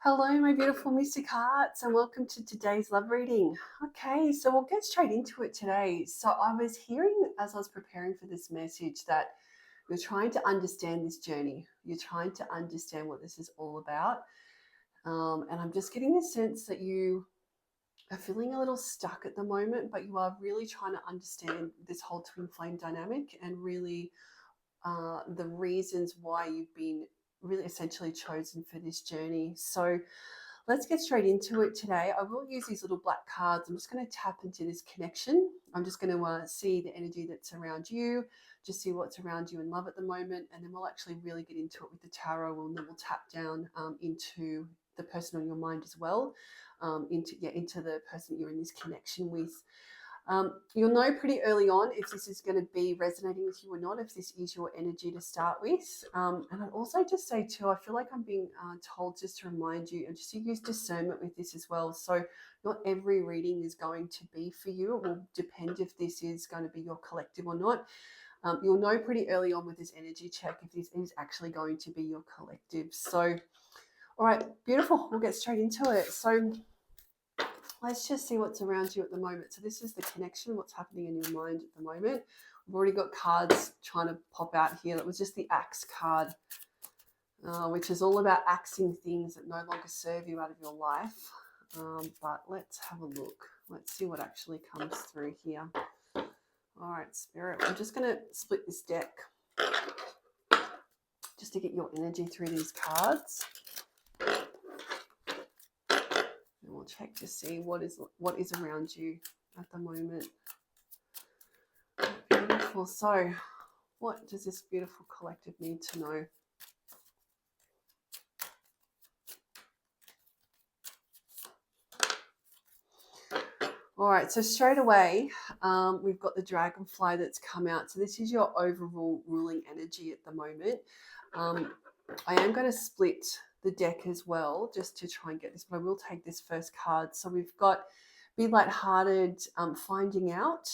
Hello, my beautiful mystic hearts, and welcome to today's love reading. Okay, so we'll get straight into it today. So, I was hearing as I was preparing for this message that you're trying to understand this journey. You're trying to understand what this is all about. And I'm just getting the sense that you are feeling a little stuck at the moment, but you are really trying to understand this whole twin flame dynamic and really the reasons why you've been really essentially chosen for this journey. So, let's get straight into it today. I will use these little black cards. I'm just going to tap into this connection. I'm just going to see the energy that's around you, just see what's around you in love at the moment, and then we'll actually really get into it with the tarot, and then we'll tap down into the person on your mind as well, into the person that you're in this connection with. You'll know pretty early on if this is going to be resonating with you or not, if this is your energy to start with. And I'd also just say too, I feel like I'm being told just to remind you and just to use discernment with this as well. So not every reading is going to be for you. It will depend if this is going to be your collective or not. You'll know pretty early on with this energy check if this is actually going to be your collective. So, all right, beautiful. We'll get straight into it. So let's just see what's around you at the moment. So this is the connection, what's happening in your mind at the moment. We've already got cards trying to pop out here. That was just the axe card, which is all about axing things that no longer serve you out of your life. But let's have a look. Let's see what actually comes through here. All right, Spirit. I'm just going to split this deck just to get your energy through these cards. And we'll check to see what is around you at the moment. Beautiful. So, what does this beautiful collective need to know? All right, so straight away, we've got the dragonfly that's come out. So this is your overall ruling energy at the moment. I am going to split the deck as well, just to try and get this, but I will take this first card. So we've got be lighthearted, finding out,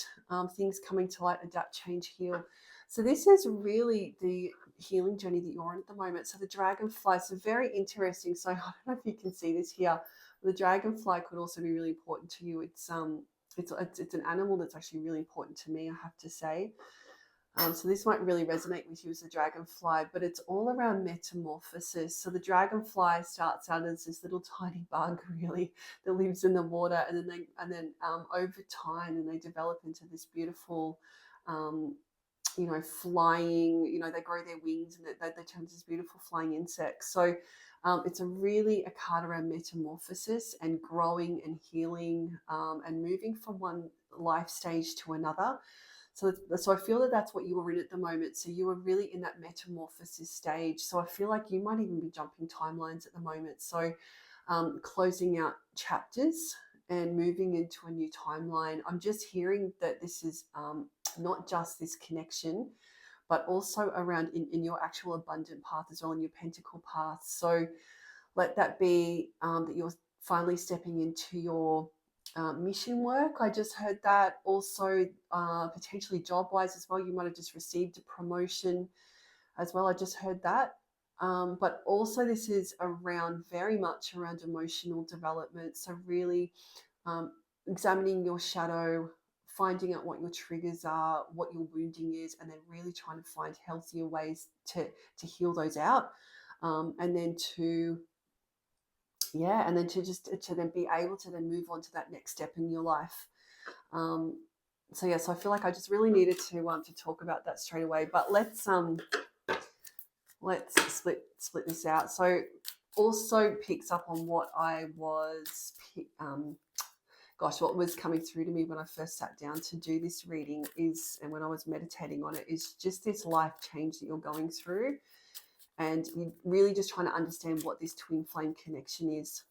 things coming to light, adapt, change, heal. So this is really the healing journey that you're on at the moment. So the dragonfly is very interesting. So I don't know if you can see this here. The dragonfly could also be really important to you. It's an animal that's actually really important to me, I have to say. So this might really resonate with you as a dragonfly, but it's all around metamorphosis. So the dragonfly starts out as this little tiny bug, really, that lives in the water, and then over time, and they develop into this beautiful, flying. They grow their wings and they turn into this beautiful flying insect. So it's a card around metamorphosis and growing and healing, and moving from one life stage to another. So I feel that that's what you were in at the moment. So you were really in that metamorphosis stage. So I feel like you might even be jumping timelines at the moment. So closing out chapters and moving into a new timeline. I'm just hearing that this is not just this connection, but also around in your actual abundant path as well, in your pentacle path. So let that be that you're finally stepping into your mission work. I just heard that. Also, potentially job wise as well. You might have just received a promotion as well. I just heard that. But also, this is very much around emotional development. So, really examining your shadow, finding out what your triggers are, what your wounding is, and then really trying to find healthier ways to heal those out. And then to then be able to then move on to that next step in your life. So I feel like I just really needed to talk about that straight away. But let's split this out. So also picks up on what I was what was coming through to me when I first sat down to do this reading and when I was meditating on it, is just this life change that you're going through. And you're really just trying to understand what this twin flame connection is,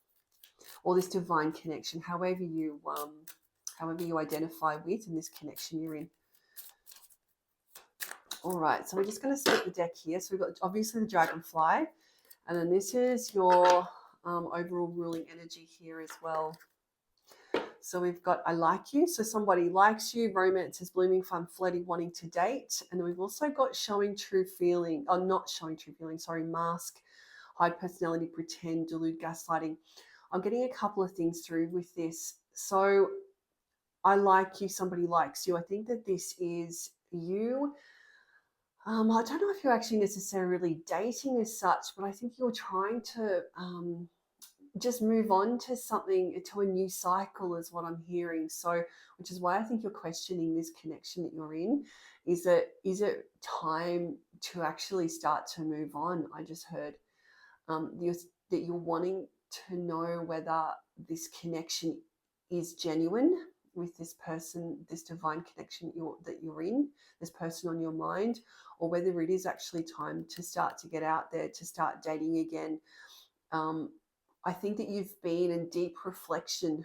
or this divine connection, however you identify with in this connection you're in. All right, so we're just going to split the deck here. So we've got obviously the dragonfly, and then this is your overall ruling energy here as well. So we've got I like you. So somebody likes you. Romance is blooming, fun, flirty, wanting to date. And then we've also got showing true feeling. Oh, not showing true feeling. Sorry, mask. hide personality, pretend, delude, gaslighting. I'm getting a couple of things through with this. So I like you, somebody likes you. I think that this is you. I don't know if you're actually necessarily dating as such, but I think you're trying to just move on to something, to a new cycle, is what I'm hearing. So, which is why I think you're questioning this connection that you're in. Is it time to actually start to move on? I just heard you're, that you're wanting to know whether this connection is genuine with this person, this divine connection that you're in, this person on your mind, or whether it is actually time to start to get out there, to start dating again. I think that you've been in deep reflection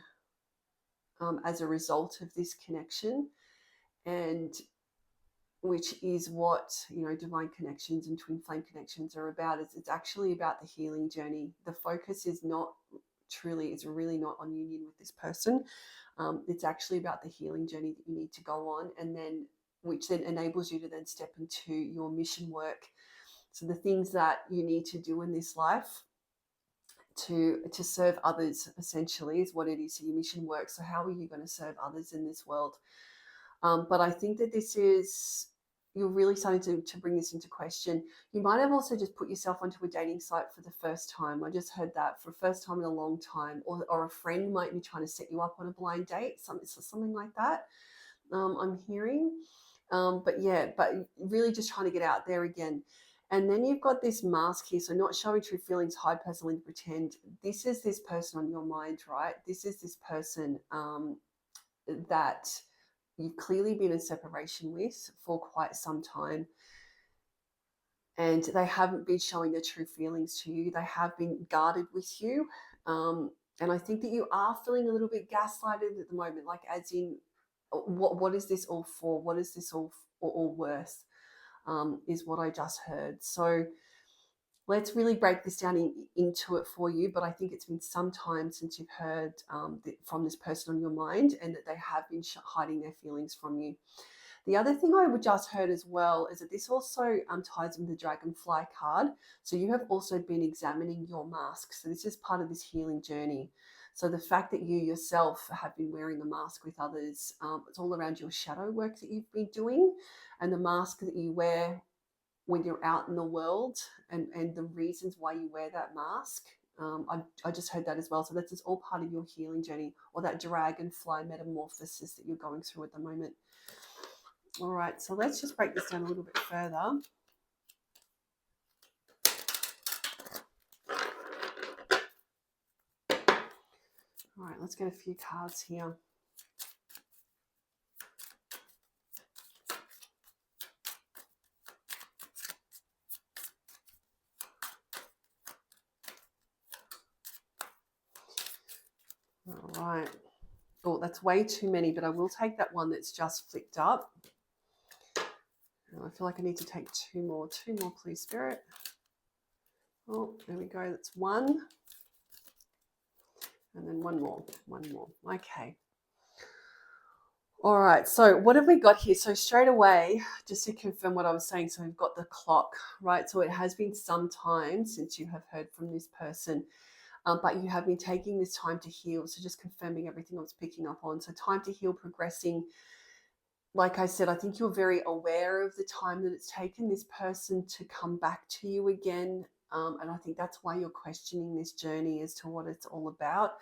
as a result of this connection, and which is what, you know, divine connections and twin flame connections are about. It's actually about the healing journey. The focus is not truly, it's really not on union with this person. It's actually about the healing journey that you need to go on, and then which then enables you to then step into your mission work. So the things that you need to do in this life to serve others, essentially, is what it is. So your mission work. So how are you going to serve others in this world? But I think that this is, you're really starting to bring this into question. You might have also just put yourself onto a dating site for the first time. I just heard that, for the first time in a long time. Or a friend might be trying to set you up on a blind date, something like that. I'm hearing. But really just trying to get out there again. And then you've got this mask here. So not showing true feelings, hide personality, pretend. This is this person on your mind, right? This is this person that you've clearly been in separation with for quite some time. And they haven't been showing their true feelings to you. They have been guarded with you. And I think that you are feeling a little bit gaslighted at the moment, like as in, what is this all for? What is this all worth? Is what I just heard. So let's really break this down into it for you. But I think it's been some time since you've heard from this person on your mind, and that they have been hiding their feelings from you. The other thing I would just heard as well is that this also ties in the dragonfly card. So you have also been examining your mask. So this is part of this healing journey. So the fact that you yourself have been wearing a mask with others, it's all around your shadow work that you've been doing, and the mask that you wear when you're out in the world, and the reasons why you wear that mask. I just heard that as well. So that's all part of your healing journey, or that dragonfly metamorphosis that you're going through at the moment. All right, so let's just break this down a little bit further. All right, let's get a few cards here. All right. Oh, that's way too many, but I will take that one that's just flicked up. I feel like I need to take two more, please, Spirit. Oh, there we go. That's one. And then one more. Okay. All right, so what have we got here? So straight away, just to confirm what I was saying, so we've got the clock, right? So it has been some time since you have heard from this person, but you have been taking this time to heal. So just confirming everything I was picking up on. So time to heal, progressing. Like I said, I think you're very aware of the time that it's taken this person to come back to you again. And I think that's why you're questioning this journey as to what it's all about.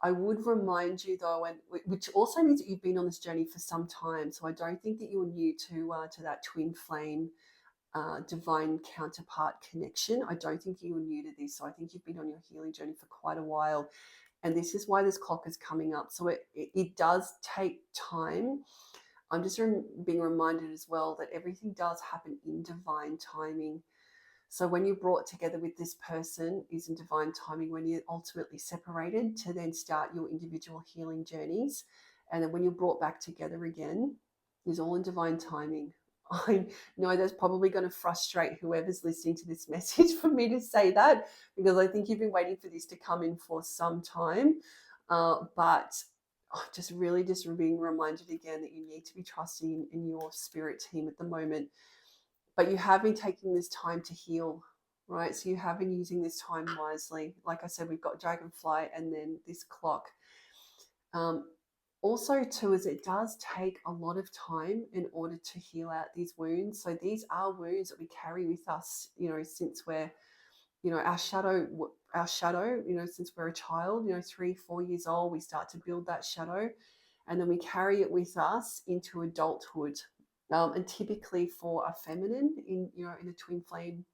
I would remind you though, and which also means that you've been on this journey for some time. So I don't think that you're new to that twin flame divine counterpart connection. I don't think you were new to this. So I think you've been on your healing journey for quite a while. And this is why this clock is coming up. So it does take time. I'm just being reminded as well that everything does happen in divine timing. So when you're brought together with this person is in divine timing. When you're ultimately separated to then start your individual healing journeys. And then when you're brought back together again is all in divine timing. I know that's probably going to frustrate whoever's listening to this message for me to say that, because I think you've been waiting for this to come in for some time. But just being reminded again that you need to be trusting in your spirit team at the moment. But you have been taking this time to heal. right? So you have been using this time wisely. Like I said, we've got dragonfly and then this clock. Um, Also, too, is it does take a lot of time in order to heal out these wounds. So these are wounds that we carry with us, since we're, our shadow, since we're a child, 3, 4 years old, we start to build that shadow, and then we carry it with us into adulthood. And typically for a feminine in a twin flame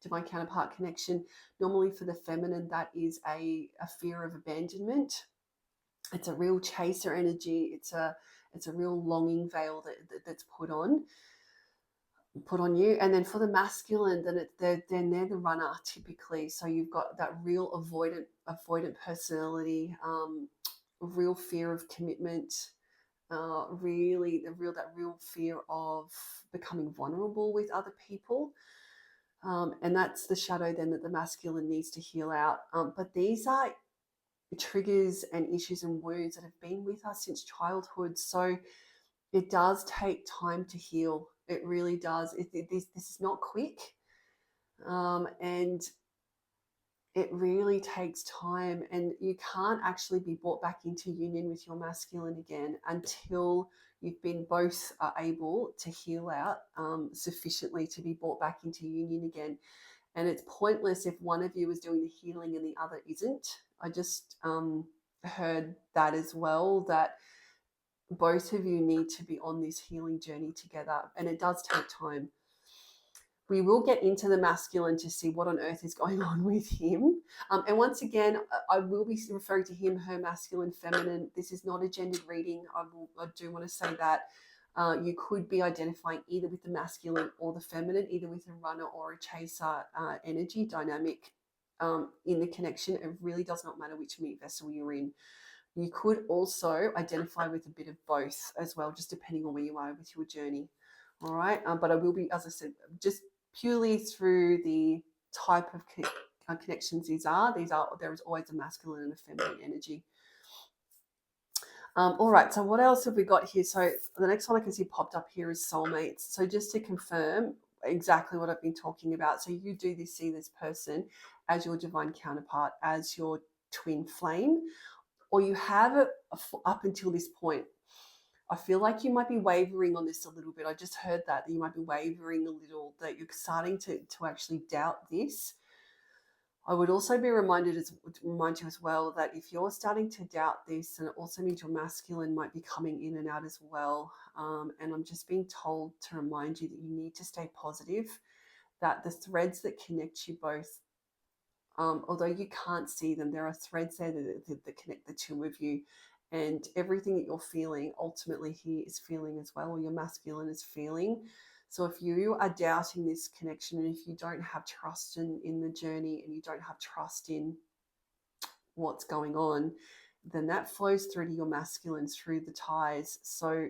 divine counterpart connection, normally for the feminine, that is a fear of abandonment. It's a real chaser energy. It's a real longing veil that's put on you. And then for the masculine, then they're the runner typically. So you've got that real avoidant personality, real fear of commitment, really that real fear of becoming vulnerable with other people. And that's the shadow then that the masculine needs to heal out. But these are triggers and issues and wounds that have been with us since childhood. So it does take time to heal. It really does. This is not quick. And it really takes time. And you can't actually be brought back into union with your masculine again until you've been both are able to heal out sufficiently to be brought back into union again. And it's pointless if one of you is doing the healing and the other isn't. I just heard that as well, that both of you need to be on this healing journey together, and it does take time. We will get into the masculine to see what on earth is going on with him. And once again, I will be referring to him, her, masculine, feminine. This is not a gendered reading. I do want to say that. You could be identifying either with the masculine or the feminine, either with a runner or a chaser energy dynamic in the connection. It really does not matter which meat vessel you're in. You could also identify with a bit of both as well, just depending on where you are with your journey. All right. But I will be, as I said, just purely through the type of connections there is always a masculine and a feminine energy. All right, so what else have we got here? So the next one I can see popped up here is soulmates. So just to confirm exactly what I've been talking about. So you do see this person as your divine counterpart, as your twin flame, or you have it up until this point. I feel like you might be wavering on this a little bit. I just heard that you might be wavering a little, that you're starting to actually doubt this. I would also be remind you as well that if you're starting to doubt this, and it also means your masculine might be coming in and out as well. And I'm just being told to remind you that you need to stay positive, that the threads that connect you both, although you can't see them, there are threads there that connect the two of you. And everything that you're feeling, ultimately he is feeling as well, or your masculine is feeling. So if you are doubting this connection, and if you don't have trust in the journey, and you don't have trust in what's going on, then that flows through to your masculine through the ties. So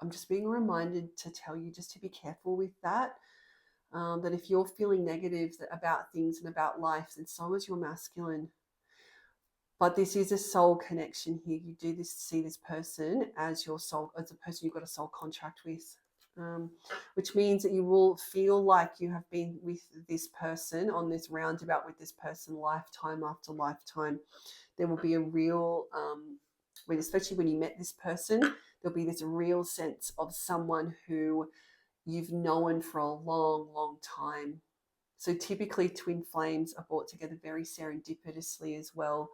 I'm just being reminded to tell you just to be careful with that. That if you're feeling negative about things and about life, then so is your masculine. But this is a soul connection here. You do see this person as your soul, as a person you've got a soul contract with, which means that you will feel like you have been with this person on this roundabout with this person lifetime after lifetime. There will be a real, especially when you met this person, there'll be this real sense of someone who you've known for a long, long time. So typically twin flames are brought together very serendipitously as well.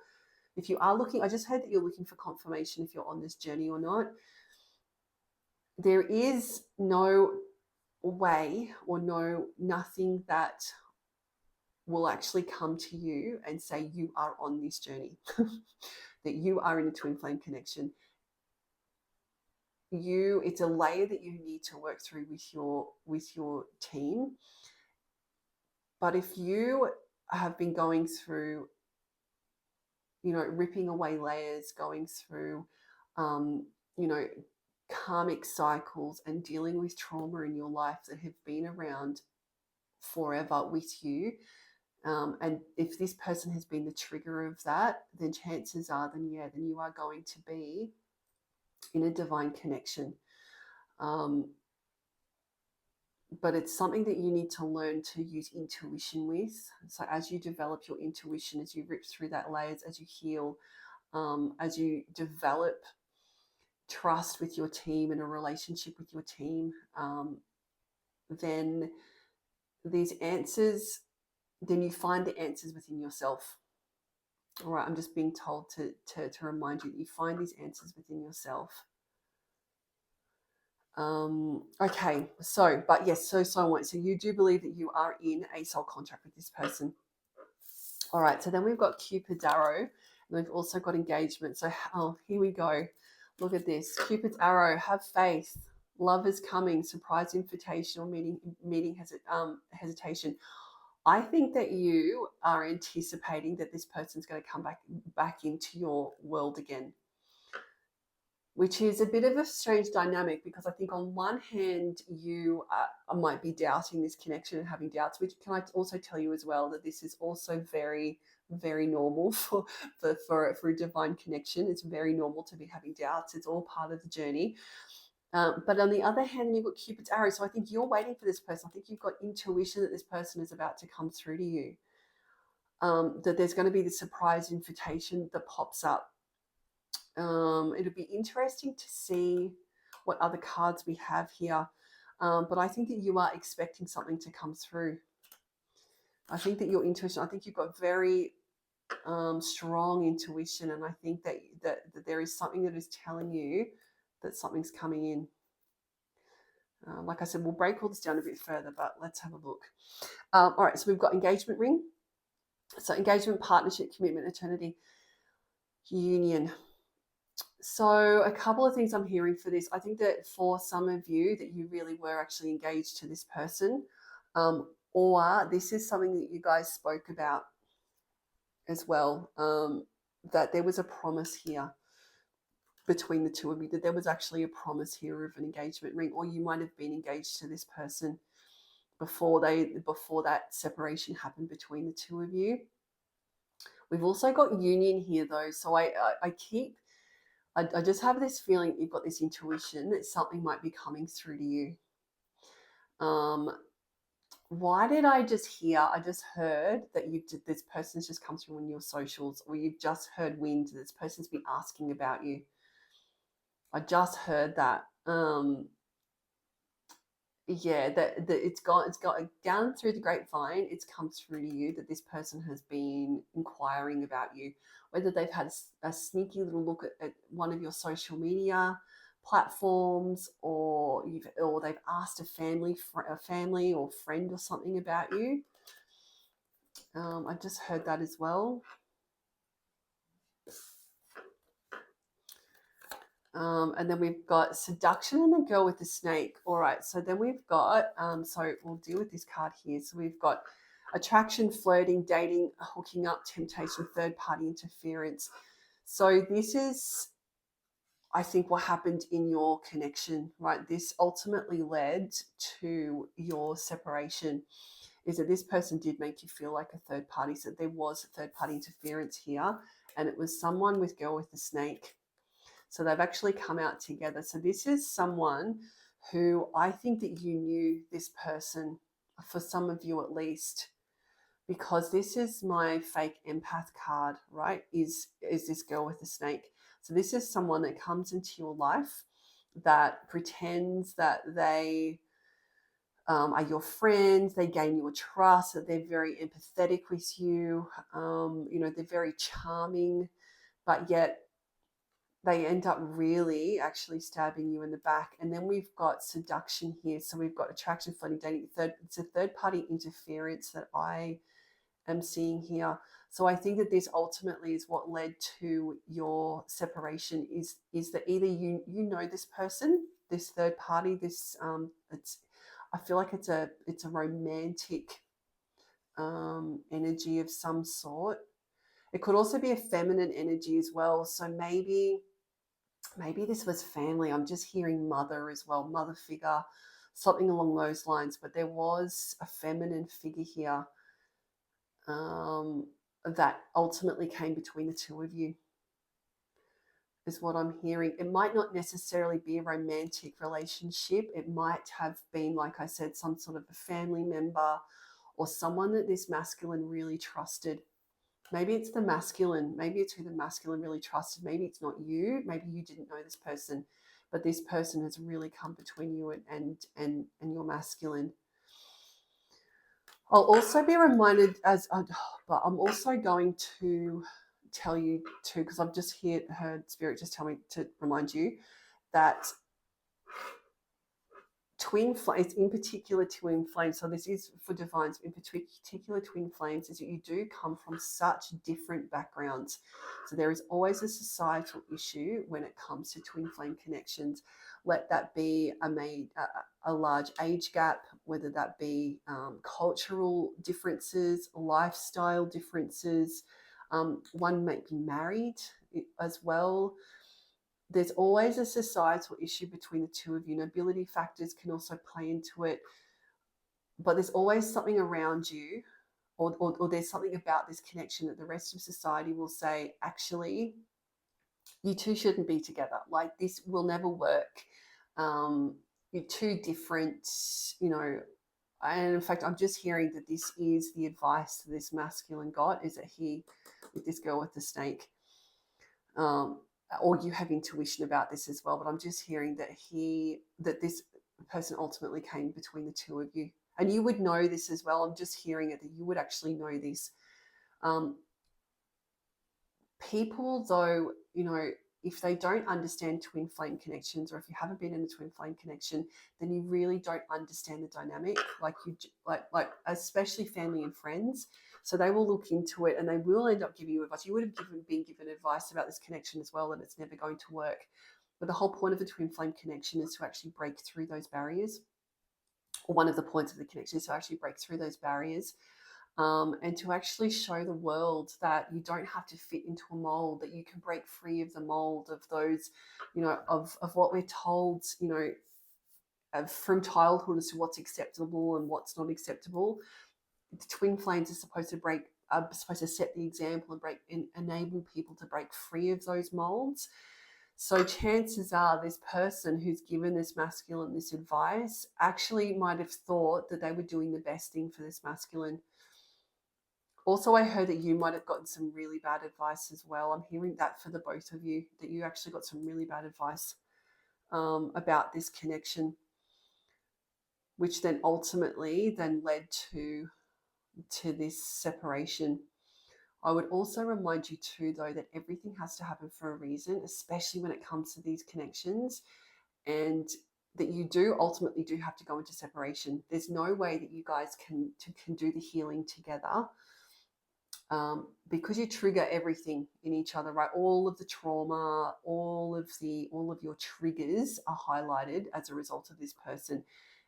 If you are looking, I just heard that you're looking for confirmation if you're on this journey or not. There is no way or nothing that will actually come to you and say you are on this journey, that you are in a twin flame connection. It's a layer that you need to work through with your team. But if you have been going through, ripping away layers, going through, karmic cycles and dealing with trauma in your life that have been around forever with you, and if this person has been the trigger of that, then chances are, then you are going to be in a divine connection. but it's something that you need to learn to use intuition with. So as you develop your intuition, as you rip through that layers, as you heal, as you develop trust with your team and a relationship with your team, then these answers, then you find the answers within yourself. All right, I'm just being told to remind you that you find these answers within yourself. Okay, so, but yes, so what? So you do believe that you are in a soul contract with this person. All right, so then we've got Cupid's arrow, and we've also got engagement. So, here we go. Look at this. Cupid's arrow, have faith. Love is coming. Surprise invitation or meeting hesitation. I think that you are anticipating that this person's going to come back into your world again, which is a bit of a strange dynamic, because I think on one hand you might be doubting this connection and having doubts, which can I also tell you as well that this is also very, very normal for a divine connection. It's very normal to be having doubts. It's all part of the journey. But on the other hand, you've got Cupid's arrow. So I think you're waiting for this person. I think you've got intuition that this person is about to come through to you. That there's going to be this surprise invitation that pops up. It'll be interesting to see what other cards we have here. But I think that you are expecting something to come through. I think that your intuition, I think you've got very strong intuition, and I think that there is something that is telling you that something's coming in. Like I said, we'll break all this down a bit further, but let's have a look. All right, so we've got engagement ring. So engagement, partnership, commitment, eternity, union. So a couple of things I'm hearing for this. I think that for some of you that you really were actually engaged to this person, or this is something that you guys spoke about as well, that there was a promise here between the two of you, that there was actually a promise here of an engagement ring, or you might have been engaged to this person before that separation happened between the two of you. We've also got union here though, so I just have this feeling you've got this intuition that something might be coming through to you. Why did I just hear? I just heard that this person's just come through on your socials, or you've just heard wind. This person's been asking about you. I just heard that. Yeah, that it's got down through the grapevine. It's come through to you that this person has been inquiring about you, whether they've had a sneaky little look at one of your social media platforms, or they've asked a family or friend or something about you. I just heard that as well. And then we've got seduction and the girl with the snake. All right, so then we've got, so we'll deal with this card here. So we've got attraction, flirting, dating, hooking up, temptation, third party interference. So this is, I think, what happened in your connection, right? This ultimately led to your separation, is that this person did make you feel like a third party. So there was a third party interference here, and it was someone with girl with the snake. So they've actually come out together. So this is someone who I think that you knew this person, for some of you at least, because this is my fake empath card, right? Is this girl with the snake. So this is someone that comes into your life that pretends that they are your friends, they gain your trust, that they're very empathetic with you, they're very charming, but yet they end up really actually stabbing you in the back. And then we've got seduction here. So we've got attraction, flirting, dating. It's a third party interference that I am seeing here. So I think that this ultimately is what led to your separation, is that either you know this person, this third party, I feel like it's a romantic energy of some sort. It could also be a feminine energy as well. So maybe this was family. I'm just hearing mother as well, mother figure, something along those lines. But there was a feminine figure here that ultimately came between the two of you. is what I'm hearing. It might not necessarily be a romantic relationship. It might have been, like I said, some sort of a family member or someone that this masculine really trusted. Maybe it's the masculine. Maybe it's who the masculine really trusted. Maybe it's not you. Maybe you didn't know this person, but this person has really come between you and your masculine. I'll also be reminded but I'm also going to tell you too, because I've just heard spirit just tell me to remind you that twin flames, in particular twin flames, so this is for divines, in particular twin flames, is that you do come from such different backgrounds. So there is always a societal issue when it comes to twin flame connections. Let that be a large age gap, whether that be cultural differences, lifestyle differences. One might be married as well. There's always a societal issue between the two of you. Nobility factors can also play into it, but there's always something around you, or there's something about this connection that the rest of society will say, actually, you two shouldn't be together. Like, this will never work. You're too different, And in fact, I'm just hearing that this is the advice that this masculine got, is that with this girl with the snake, or you have intuition about this as well, but I'm just hearing that this person ultimately came between the two of you. And you would know this as well. I'm just hearing it, that you would actually know this. People, though, if they don't understand twin flame connections, or if you haven't been in a twin flame connection, then you really don't understand the dynamic. Like especially family and friends. So they will look into it and they will end up giving you advice. You would have been given advice about this connection as well, that it's never going to work. But the whole point of a twin flame connection is to actually break through those barriers. Or one of the points of the connection is to actually break through those barriers. And to actually show the world that you don't have to fit into a mold, that you can break free of the mold of those, of what we're told, from childhood as to what's acceptable and what's not acceptable. The twin flames are supposed to set the example and enable people to break free of those molds. So chances are this person who's given this masculine this advice actually might have thought that they were doing the best thing for this masculine. Also, I heard that you might have gotten some really bad advice as well. I'm hearing that for the both of you, that you actually got some really bad advice about this connection, which then ultimately led to this separation. I would also remind you too, though, that everything has to happen for a reason, especially when it comes to these connections, and that you ultimately have to go into separation. There's no way that you guys can do the healing together. Because you trigger everything in each other, right? All of the trauma, all of your triggers are highlighted as a result of this person.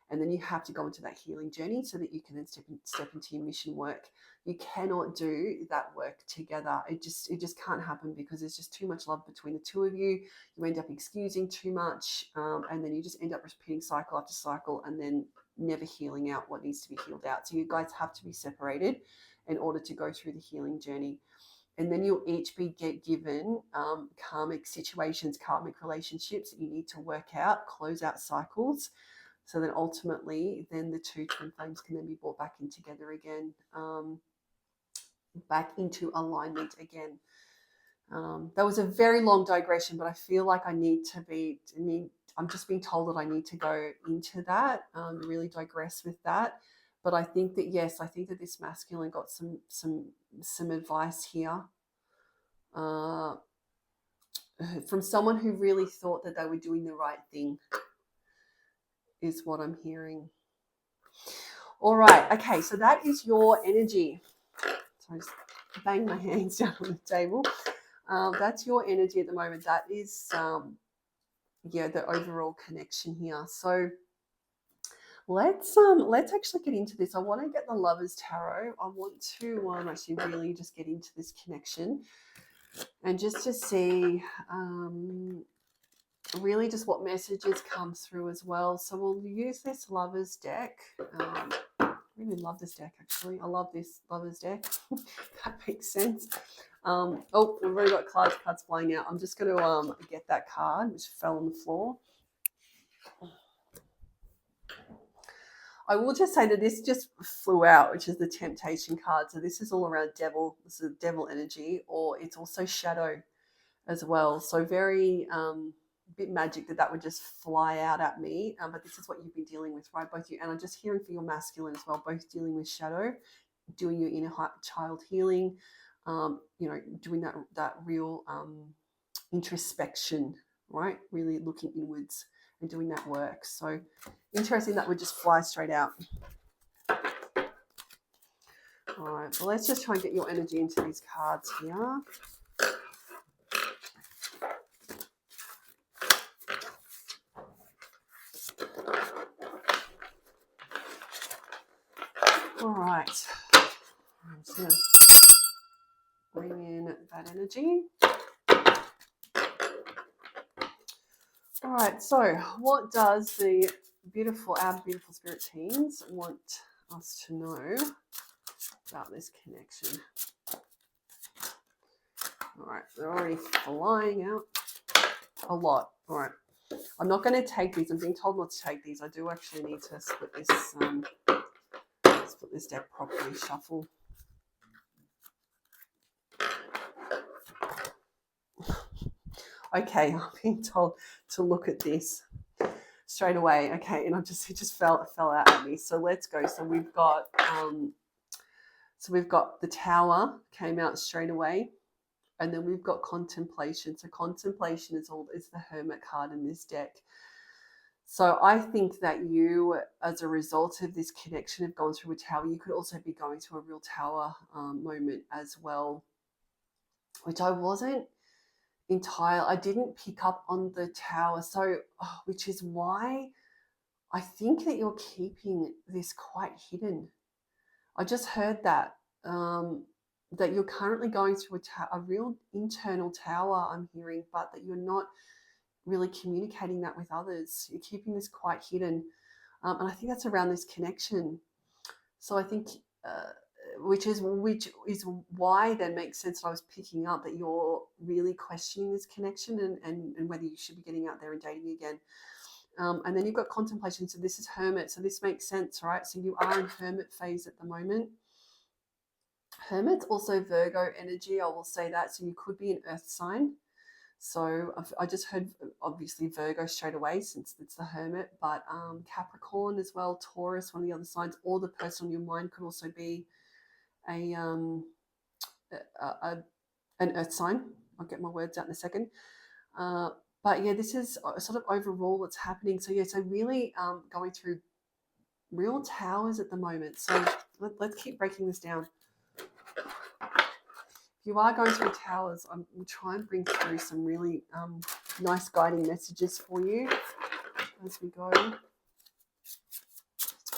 And then you have to go into that healing journey so that you can then step into your mission work. You cannot do that work together. It just can't happen, because there's just too much love between the two of you. You end up excusing too much, and then you just end up repeating cycle after cycle, and then never healing out what needs to be healed out. So you guys have to be separated in order to go through the healing journey. And then you'll each be given karmic situations, karmic relationships that you need to work out, close out cycles. So then ultimately, then the two twin flames can then be brought back in together again, back into alignment again. That was a very long digression, but I feel like I'm just being told that I need to go into that, really digress with that. But I think that, yes, this masculine got some advice here from someone who really thought that they were doing the right thing, is what I'm hearing. All right. Okay. So that is your energy. So I just bang my hands down on the table. That's your energy at the moment. That is, the overall connection here. So let's actually get into this. I want to get the Lovers Tarot. I want to actually really just get into this connection, and just to see really just what messages come through as well. So we'll use this Lovers deck. I really love this deck, actually. I love this Lovers deck. That makes sense. Oh, we've already got cards flying out. I'm just going to get that card, which fell on the floor. I will just say that this just flew out, which is the temptation card. So this is all around devil. This is devil energy, or it's also shadow as well. So very bit magic that would just fly out at me. But this is what you've been dealing with, right? Both you and I'm just hearing for your masculine as well. Both dealing with shadow, doing your inner child healing. Doing that real introspection, right? Really looking inwards and doing that work. So interesting that would just fly straight out. All right, well, let's just try and get your energy into these cards here. All right, I'm just going to bring in that energy. All right, so what does our beautiful spirit teams want us to know about this connection? All right, they're already flying out a lot. All right, I'm not going to take these. I'm being told not to take these. I do actually need to split this deck properly, shuffle. Okay, I'm being told to look at this straight away. Okay, and it just fell out at me. So let's go. So we've got the Tower came out straight away, and then we've got Contemplation. So Contemplation is the Hermit card in this deck. So I think that you, as a result of this connection, have gone through a tower. You could also be going through a real tower moment as well, which I wasn't I didn't pick up on the tower. So, which is why I think that you're keeping this quite hidden. I just heard that that you're currently going through a real internal tower, I'm hearing, but that you're not really communicating that with others. You're keeping this quite hidden. And I think that's around this connection. So I think, which is why then makes sense that I was picking up that you're really questioning this connection and whether you should be getting out there and dating again. And then you've got Contemplation. So this is Hermit. So this makes sense, right? So you are in Hermit phase at the moment. Hermit's also Virgo energy, I will say that. So you could be an earth sign. So I just heard, obviously, Virgo straight away since it's the Hermit, but Capricorn as well, Taurus, one of the other signs, or the person on your mind could also be an earth sign. I'll get my words out in a second. But yeah, this is sort of overall what's happening. So yeah, so really going through real towers at the moment. So let's keep breaking this down. If you are going through towers, I will try and bring through some really nice guiding messages for you as we go.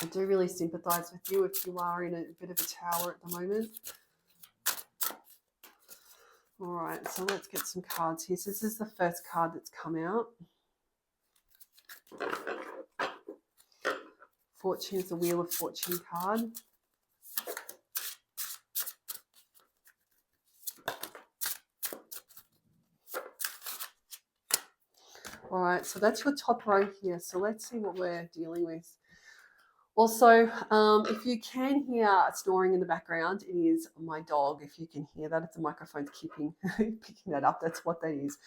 I do really sympathise with you if you are in a bit of a tower at the moment. All right, so let's get some cards here. So this is the first card that's come out. Fortune is the Wheel of Fortune card. All right, so that's your top row here. So let's see what we're dealing with. Also, if you can hear snoring in the background, it is my dog. If you can hear that, it's the microphone's picking that up. That's what that is.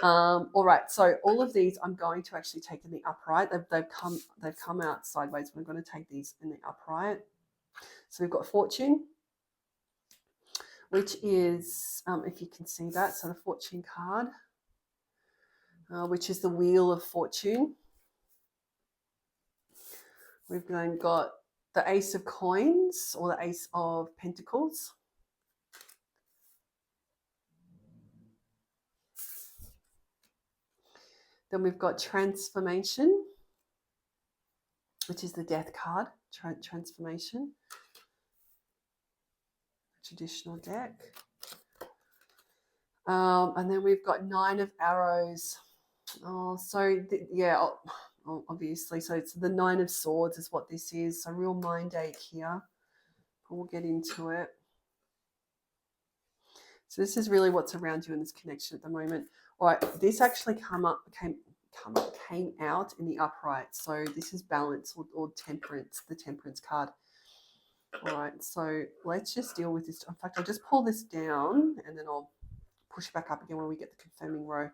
All right, so all of these I'm going to actually take in the upright. They've come out sideways, but I'm going to take these in the upright. So we've got Fortune, which is, if you can see that, so the Fortune card, which is the Wheel of Fortune. We've then got the Ace of Coins or the Ace of Pentacles. Then we've got Transformation, which is the Death card, Transformation. Traditional deck. And then we've got Nine of Arrows. Obviously. So it's the Nine of Swords is what this is. So real mind ache here. We'll get into it. So this is really what's around you in this connection at the moment. All right, this actually came out in the upright. So this is balance or temperance, the temperance card. All right, so let's just deal with this. In fact, I'll just pull this down and then I'll push back up again when we get the confirming row.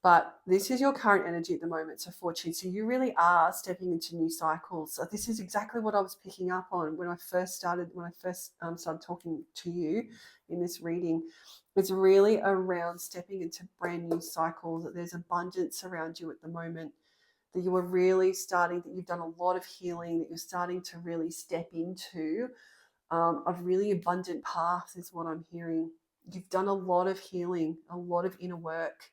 But this is your current energy at the moment, so Fortune. So you really are stepping into new cycles. So this is exactly what I was picking up on when I first started talking to you in this reading. It's really around stepping into brand new cycles, that there's abundance around you at the moment, that you are really starting, that you've done a lot of healing, that you're starting to really step into a really abundant path is what I'm hearing. You've done a lot of healing, a lot of inner work.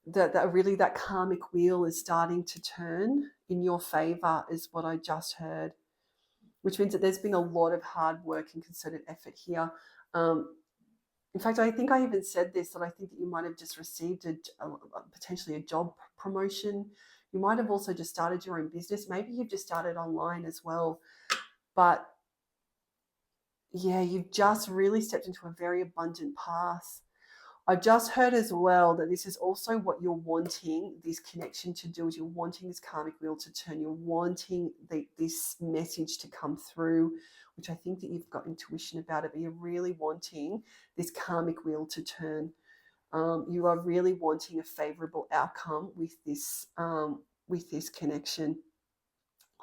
That karmic wheel is starting to turn in your favor is what I just heard, which means that there's been a lot of hard work and concerted effort here. In fact, I think I even said this, that I think that you might have just received potentially a job promotion. You might have also just started your own business. Maybe you've just started online as well. But yeah, you've just really stepped into a very abundant path. I just heard as well that this is also what you're wanting this connection to do, is you're wanting this karmic wheel to turn. You're wanting this message to come through, which I think that you've got intuition about it, but you're really wanting this karmic wheel to turn. You are really wanting a favorable outcome with this connection.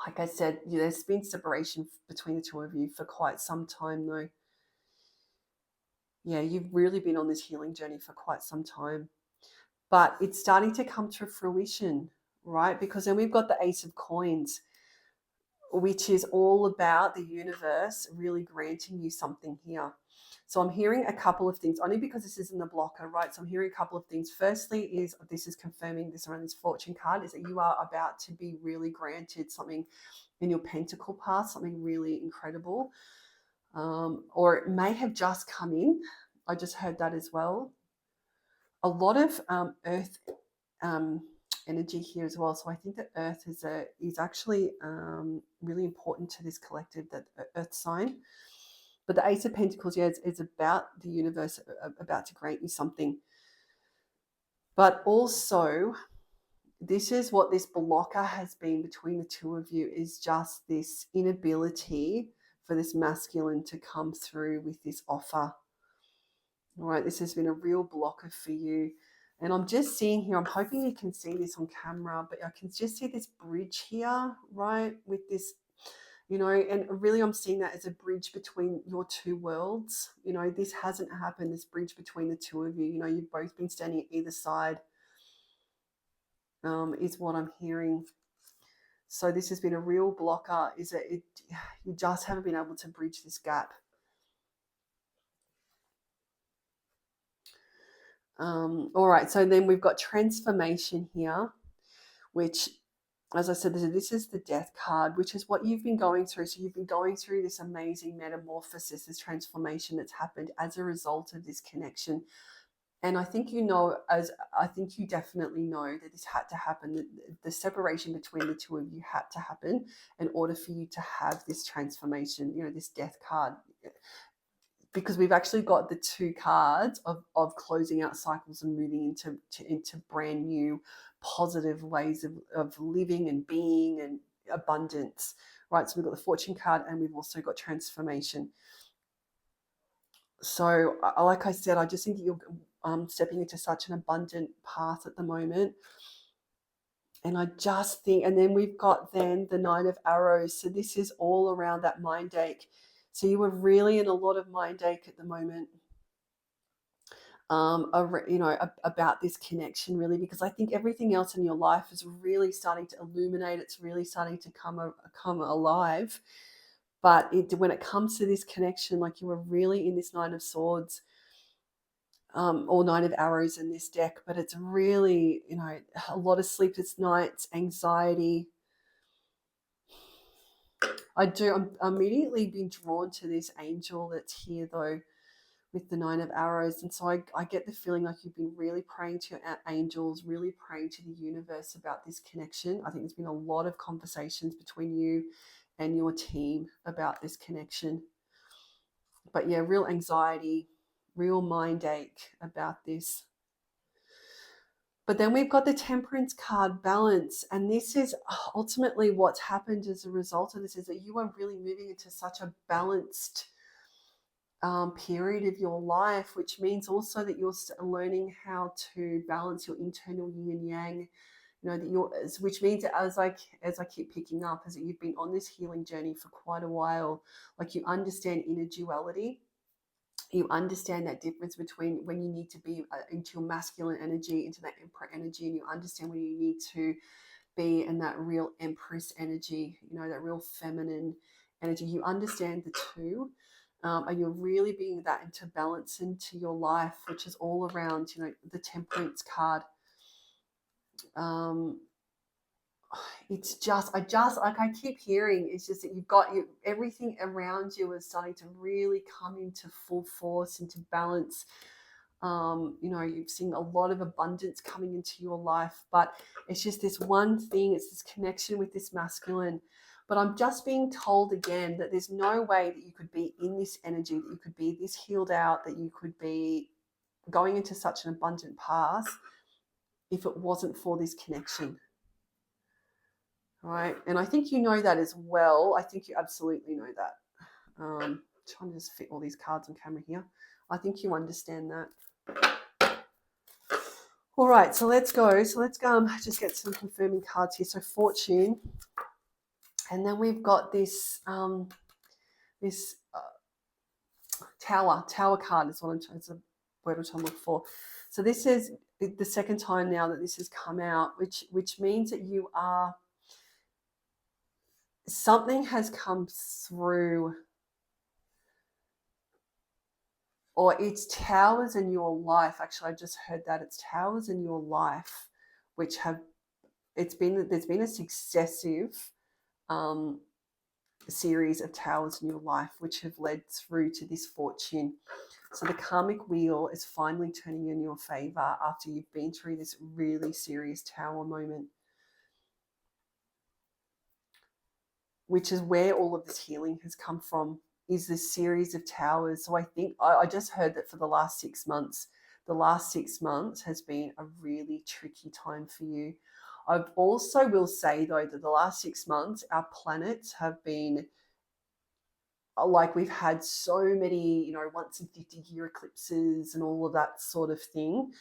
Like I said, there's been separation between the two of you for quite some time though. Yeah, you've really been on this healing journey for quite some time. But it's starting to come to fruition, right? Because then we've got the Ace of Coins, which is all about the universe really granting you something here. So I'm hearing a couple of things, only because this is in the blocker, right? So I'm hearing a couple of things. Firstly is, this is confirming this around this Fortune card, is that you are about to be really granted something in your Pentacle path, something really incredible. Or it may have just come in. I just heard that as well. A lot of earth energy here as well. So I think that earth is actually really important to this collective, that earth sign. But the Ace of Pentacles, yeah, it's about the universe about to grant you something. But also, this is what this blocker has been between the two of you, is just this inability for this masculine to come through with this offer. All right, this has been a real blocker for you. And I'm just seeing here, I'm hoping you can see this on camera, but I can just see this bridge here, right? With this, and really I'm seeing that as a bridge between your two worlds. This hasn't happened, this bridge between the two of you. You've both been standing at either side, is what I'm hearing. So this has been a real blocker, is that you just haven't been able to bridge this gap. All right, so then we've got transformation here, which, as I said, this is the Death card, which is what you've been going through. So you've been going through this amazing metamorphosis, this transformation that's happened as a result of this connection. And I think you definitely know that this had to happen. The separation between the two of you had to happen in order for you to have this transformation, this Death card. Because we've actually got the two cards of closing out cycles and moving into brand new positive ways of living and being and abundance, right? So we've got the Fortune card and we've also got transformation. So like I said, I just think that you're stepping into such an abundant path at the moment. And I just think, and then we've got then the Nine of Arrows. So this is all around that mind ache. So you were really in a lot of mind ache at the moment, about this connection, really, because I think everything else in your life is really starting to illuminate. It's really starting to come alive. But when it comes to this connection, like, you were really in this Nine of Swords, or Nine of Arrows in this deck, but it's really, a lot of sleepless nights, anxiety. I'm immediately being drawn to this angel that's here, though, with the Nine of Arrows. And so I get the feeling like you've been really praying to your angels, really praying to the universe about this connection. I think there's been a lot of conversations between you and your team about this connection. But yeah, real anxiety, real mind ache about this. But then we've got the Temperance card, balance. And this is ultimately what's happened as a result of this, is that you are really moving into such a balanced period of your life, which means also that you're learning how to balance your internal yin and yang. You know, that you're, which means as I keep picking up, is that you've been on this healing journey for quite a while. Like, you understand inner duality. You understand that difference between when you need to be into your masculine energy, into that emperor energy, and you understand when you need to be in that real empress energy, you know, that real feminine energy. You understand the two. And you're really being that into balance into your life, which is all around, you know, the Temperance card. It's just, like I keep hearing, it's just that you've got everything around you is starting to really come into full force, into balance. You know, you've seen a lot of abundance coming into your life, but it's just this one thing, it's this connection with this masculine. But I'm just being told again that there's no way that you could be in this energy, that you could be this healed out, that you could be going into such an abundant path if it wasn't for this connection. Right. And I think you know that as well. I think you absolutely know that. Trying to just fit all these cards on camera here. I think you understand that. All right, so let's go. So let's go just get some confirming cards here. So Fortune. And then we've got this Tower card is what I'm trying, it's a word which I'm looking for. So this is the second time now that this has come out, which means that you are, something has come through, or it's towers in your life. Actually, I just heard that it's towers in your life, which have, there's been a successive series of towers in your life, which have led through to this Fortune. So the karmic wheel is finally turning in your favor after you've been through this really serious tower moment, which is where all of this healing has come from, is this series of towers. So I think I just heard that for the last 6 months, has been a really tricky time for you. I also will say, though, that the last 6 months, our planets have been, like, we've had so many, you know, once in 50-year eclipses and all of that sort of thing,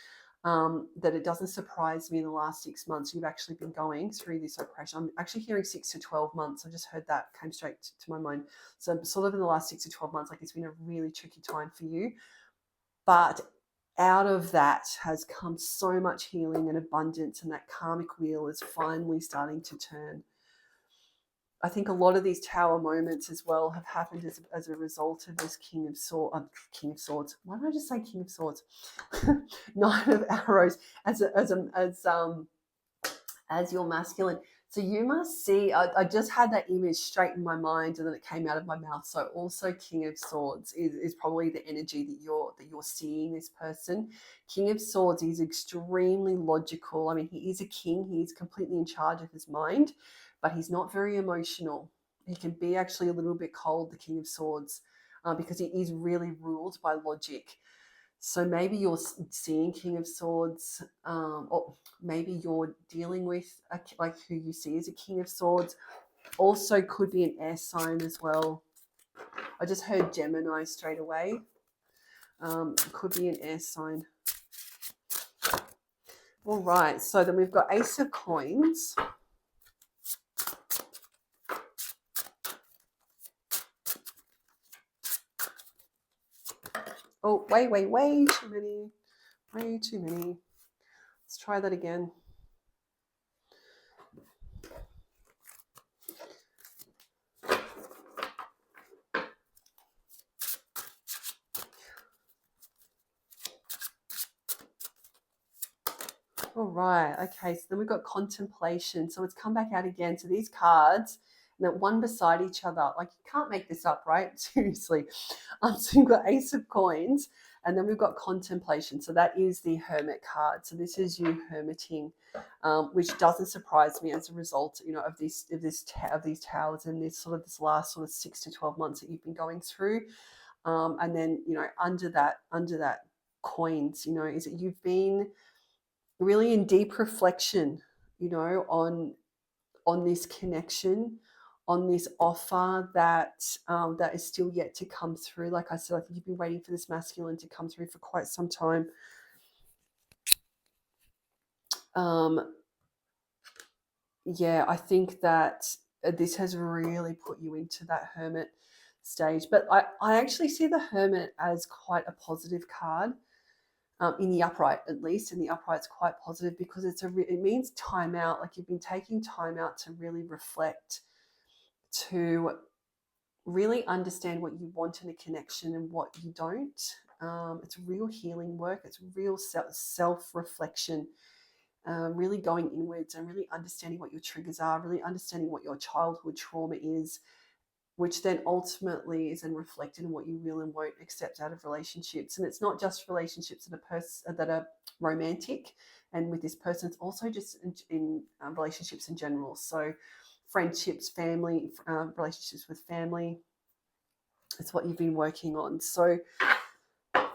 that it doesn't surprise me in the last 6 months you've actually been going through this oppression. I'm actually hearing 6 to 12 months. I just heard that, came straight to my mind. So sort of in the last 6 to 12 months, like, it's been a really tricky time for you. But out of that has come so much healing and abundance, and that karmic wheel is finally starting to turn. I think a lot of these tower moments as well have happened as a result of this King of Swords. Why did I just say King of Swords? Nine of Arrows as your masculine. So you must see, I just had that image straight in my mind, and then it came out of my mouth. So also King of Swords is probably the energy that you're seeing this person. King of Swords is extremely logical. I mean, he is a king. He is completely in charge of his mind, but he's not very emotional. He can be actually a little bit cold, the King of Swords, because he is really ruled by logic. So maybe you're seeing King of Swords, or maybe you're dealing with like who you see as a King of Swords. Also could be an air sign as well. I just heard Gemini straight away. Could be an air sign. All right, so then we've got Ace of Coins. Oh, way too many. Way too many. Let's try that again. All right, okay, so then we've got Contemplation. So it's come back out again. So these cards, that one beside each other, like, you can't make this up, right? Seriously. So you've got Ace of Coins, and then we've got Contemplation. So that is the Hermit card. So this is you hermiting, which doesn't surprise me as a result, you know, of these towers and this last sort of 6 to 12 months that you've been going through. And then, under that coins, is that you've been really in deep reflection, on this connection, on this offer that is still yet to come through. Like I said, I think you've been waiting for this masculine to come through for quite some time. Yeah, I think that this has really put you into that hermit stage. But I actually see the hermit as quite a positive card. In the upright, at least in the upright, it's quite positive because it means time out. Like you've been taking time out to really reflect, to really understand what you want in a connection and what you don't. It's real healing work. It's real self-reflection, really going inwards and really understanding what your triggers are, really understanding what your childhood trauma is, which then ultimately is then reflected in what you will and won't accept out of relationships. And it's not just relationships that are romantic and with this person, it's also just in relationships in general. So friendships, family, relationships with family, it's what you've been working on. So,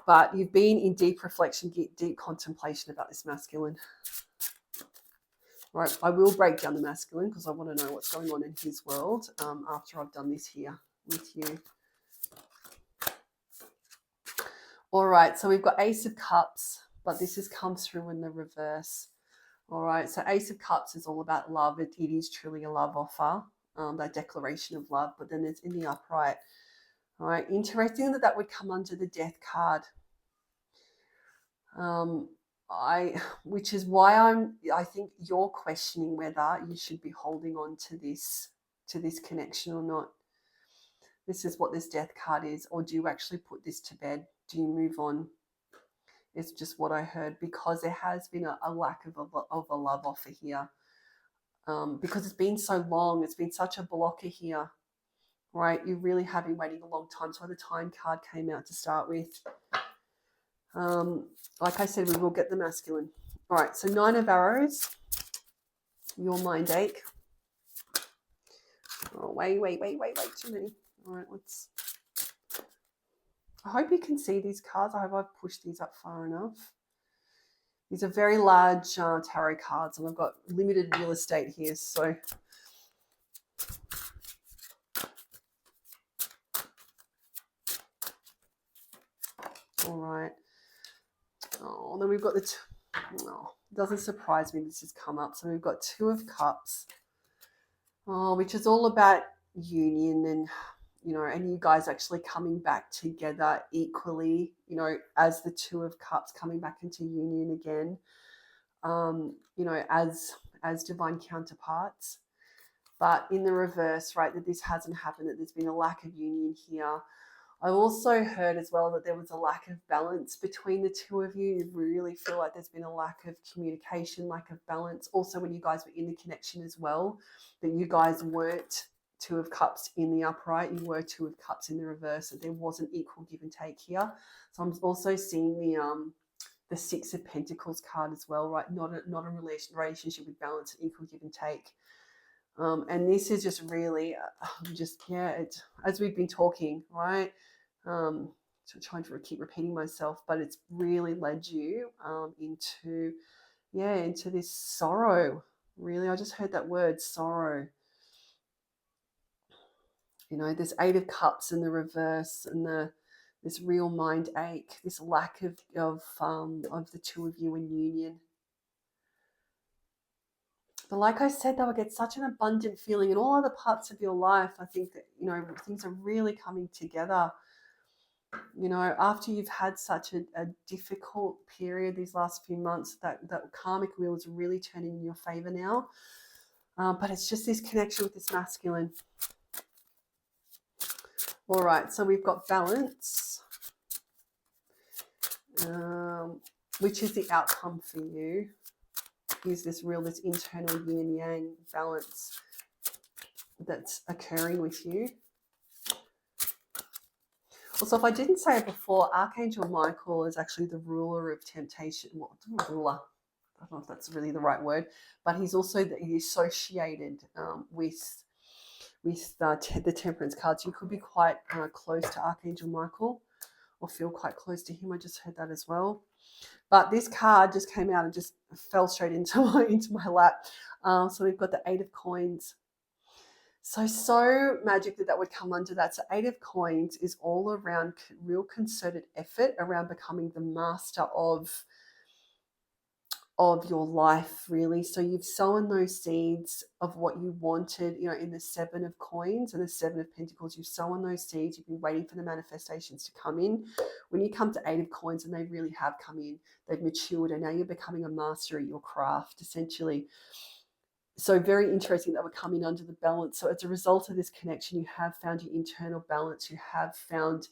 but you've been in deep reflection, deep contemplation about this masculine. Right, I will break down the masculine because I want to know what's going on in his world after I've done this here with you. All right, so we've got Ace of Cups, but this has come through in the reverse. All right, so Ace of Cups is all about love. It is truly a love offer, that declaration of love, but then it's in the upright. All right, interesting that would come under the Death card. Which is why I think you're questioning whether you should be holding on to this connection or not. This is what this Death card is. Or do you actually put this to bed? Do you move on? It's just what I heard, because there has been a lack of a love offer here, because it's been so long. It's been such a blocker here, right? You really have been waiting a long time. So the Time card came out to start with. Like I said, we will get the masculine. All right, so 9 of Arrows, your mind ache. Oh, wait, too many. All right, I hope you can see these cards. I hope I've pushed these up far enough. These are very large tarot cards, and I've got limited real estate here, so... All right. Oh, then we've got the... it doesn't surprise me this has come up. So we've got 2 of Cups, which is all about union and, and you guys actually coming back together equally, as the 2 of Cups coming back into union again, as divine counterparts. But in the reverse, right, that this hasn't happened, that there's been a lack of union here. I also heard as well that there was a lack of balance between the 2 of you. You really feel like there's been a lack of communication, lack of balance. Also, when you guys were in the connection as well, that you guys weren't 2 of Cups in the upright, you were 2 of Cups in the reverse, that there wasn't equal give and take here. So I'm also seeing the 6 of Pentacles card as well, right? Not a relationship with balance and equal give and take. And this is just really, it's, as we've been talking, right? So trying to keep repeating myself, but it's really led you into this sorrow. Really, I just heard that word, sorrow. This 8 of Cups in the reverse, and this real mind ache, this lack of the 2 of you in union. But like I said, they'll get such an abundant feeling in all other parts of your life. I think that, things are really coming together. After you've had such a difficult period these last few months, that karmic wheel is really turning in your favor now. But it's just this connection with this masculine. All right, so we've got balance, which is the outcome for you. Is this internal yin and yang balance that's occurring with you. Also, if I didn't say it before, Archangel Michael is actually the ruler of temptation. Well, the ruler, I don't know if that's really the right word, but he's also associated with with the Temperance cards. You could be quite close to Archangel Michael or feel quite close to him. I just heard that as well. But this card just came out and just fell straight into my lap. So we've got the Eight of Coins. So magic that would come under that. So Eight of Coins is all around real concerted effort around becoming the master of your life, really. So you've sown those seeds of what you wanted, in the Seven of Coins and the Seven of Pentacles. You've sown those seeds. You've been waiting for the manifestations to come in. When you come to Eight of Coins, and they really have come in, they've matured, and now you're becoming a master at your craft, essentially. So very interesting that we're coming under the balance. So as a result of this connection, you have found your internal balance. You have found,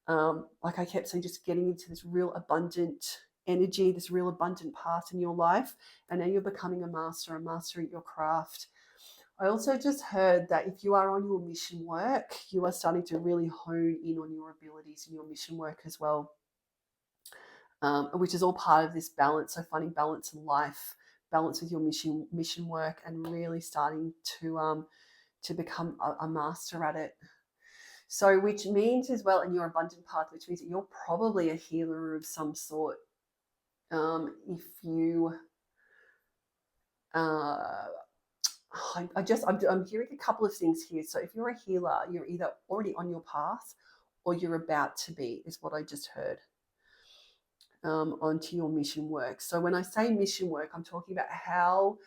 like I kept saying, just getting into this real abundant energy, this real abundant path in your life. And now you're becoming a master at your craft. I also just heard that if you are on your mission work, you are starting to really hone in on your abilities in your mission work as well, which is all part of this balance. So finding balance in life, balance with your mission work, and really starting to become a master at it. So which means as well in your abundant path, which means that you're probably a healer of some sort. If you I'm hearing a couple of things here. So if you're a healer, you're either already on your path or you're about to be, is what I just heard, onto your mission work. So when I say mission work, I'm talking about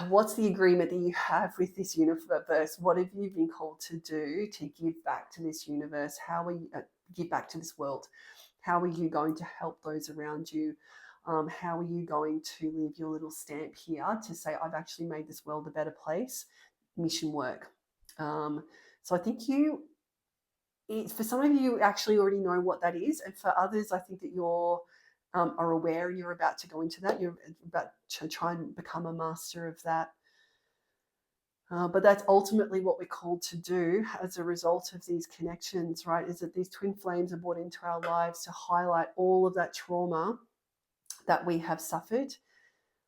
what's the agreement that you have with this universe? What have you been called to do to give back to this universe? How are you give back to this world? How are you going to help those around you? How are you going to leave your little stamp here to say, I've actually made this world a better place? Mission work. So I think for some of you actually already know what that is. And for others, I think that you're are aware and you're about to go into that. You're about to try and become a master of that. But that's ultimately what we're called to do as a result of these connections, right? Is that these twin flames are brought into our lives to highlight all of that trauma that we have suffered,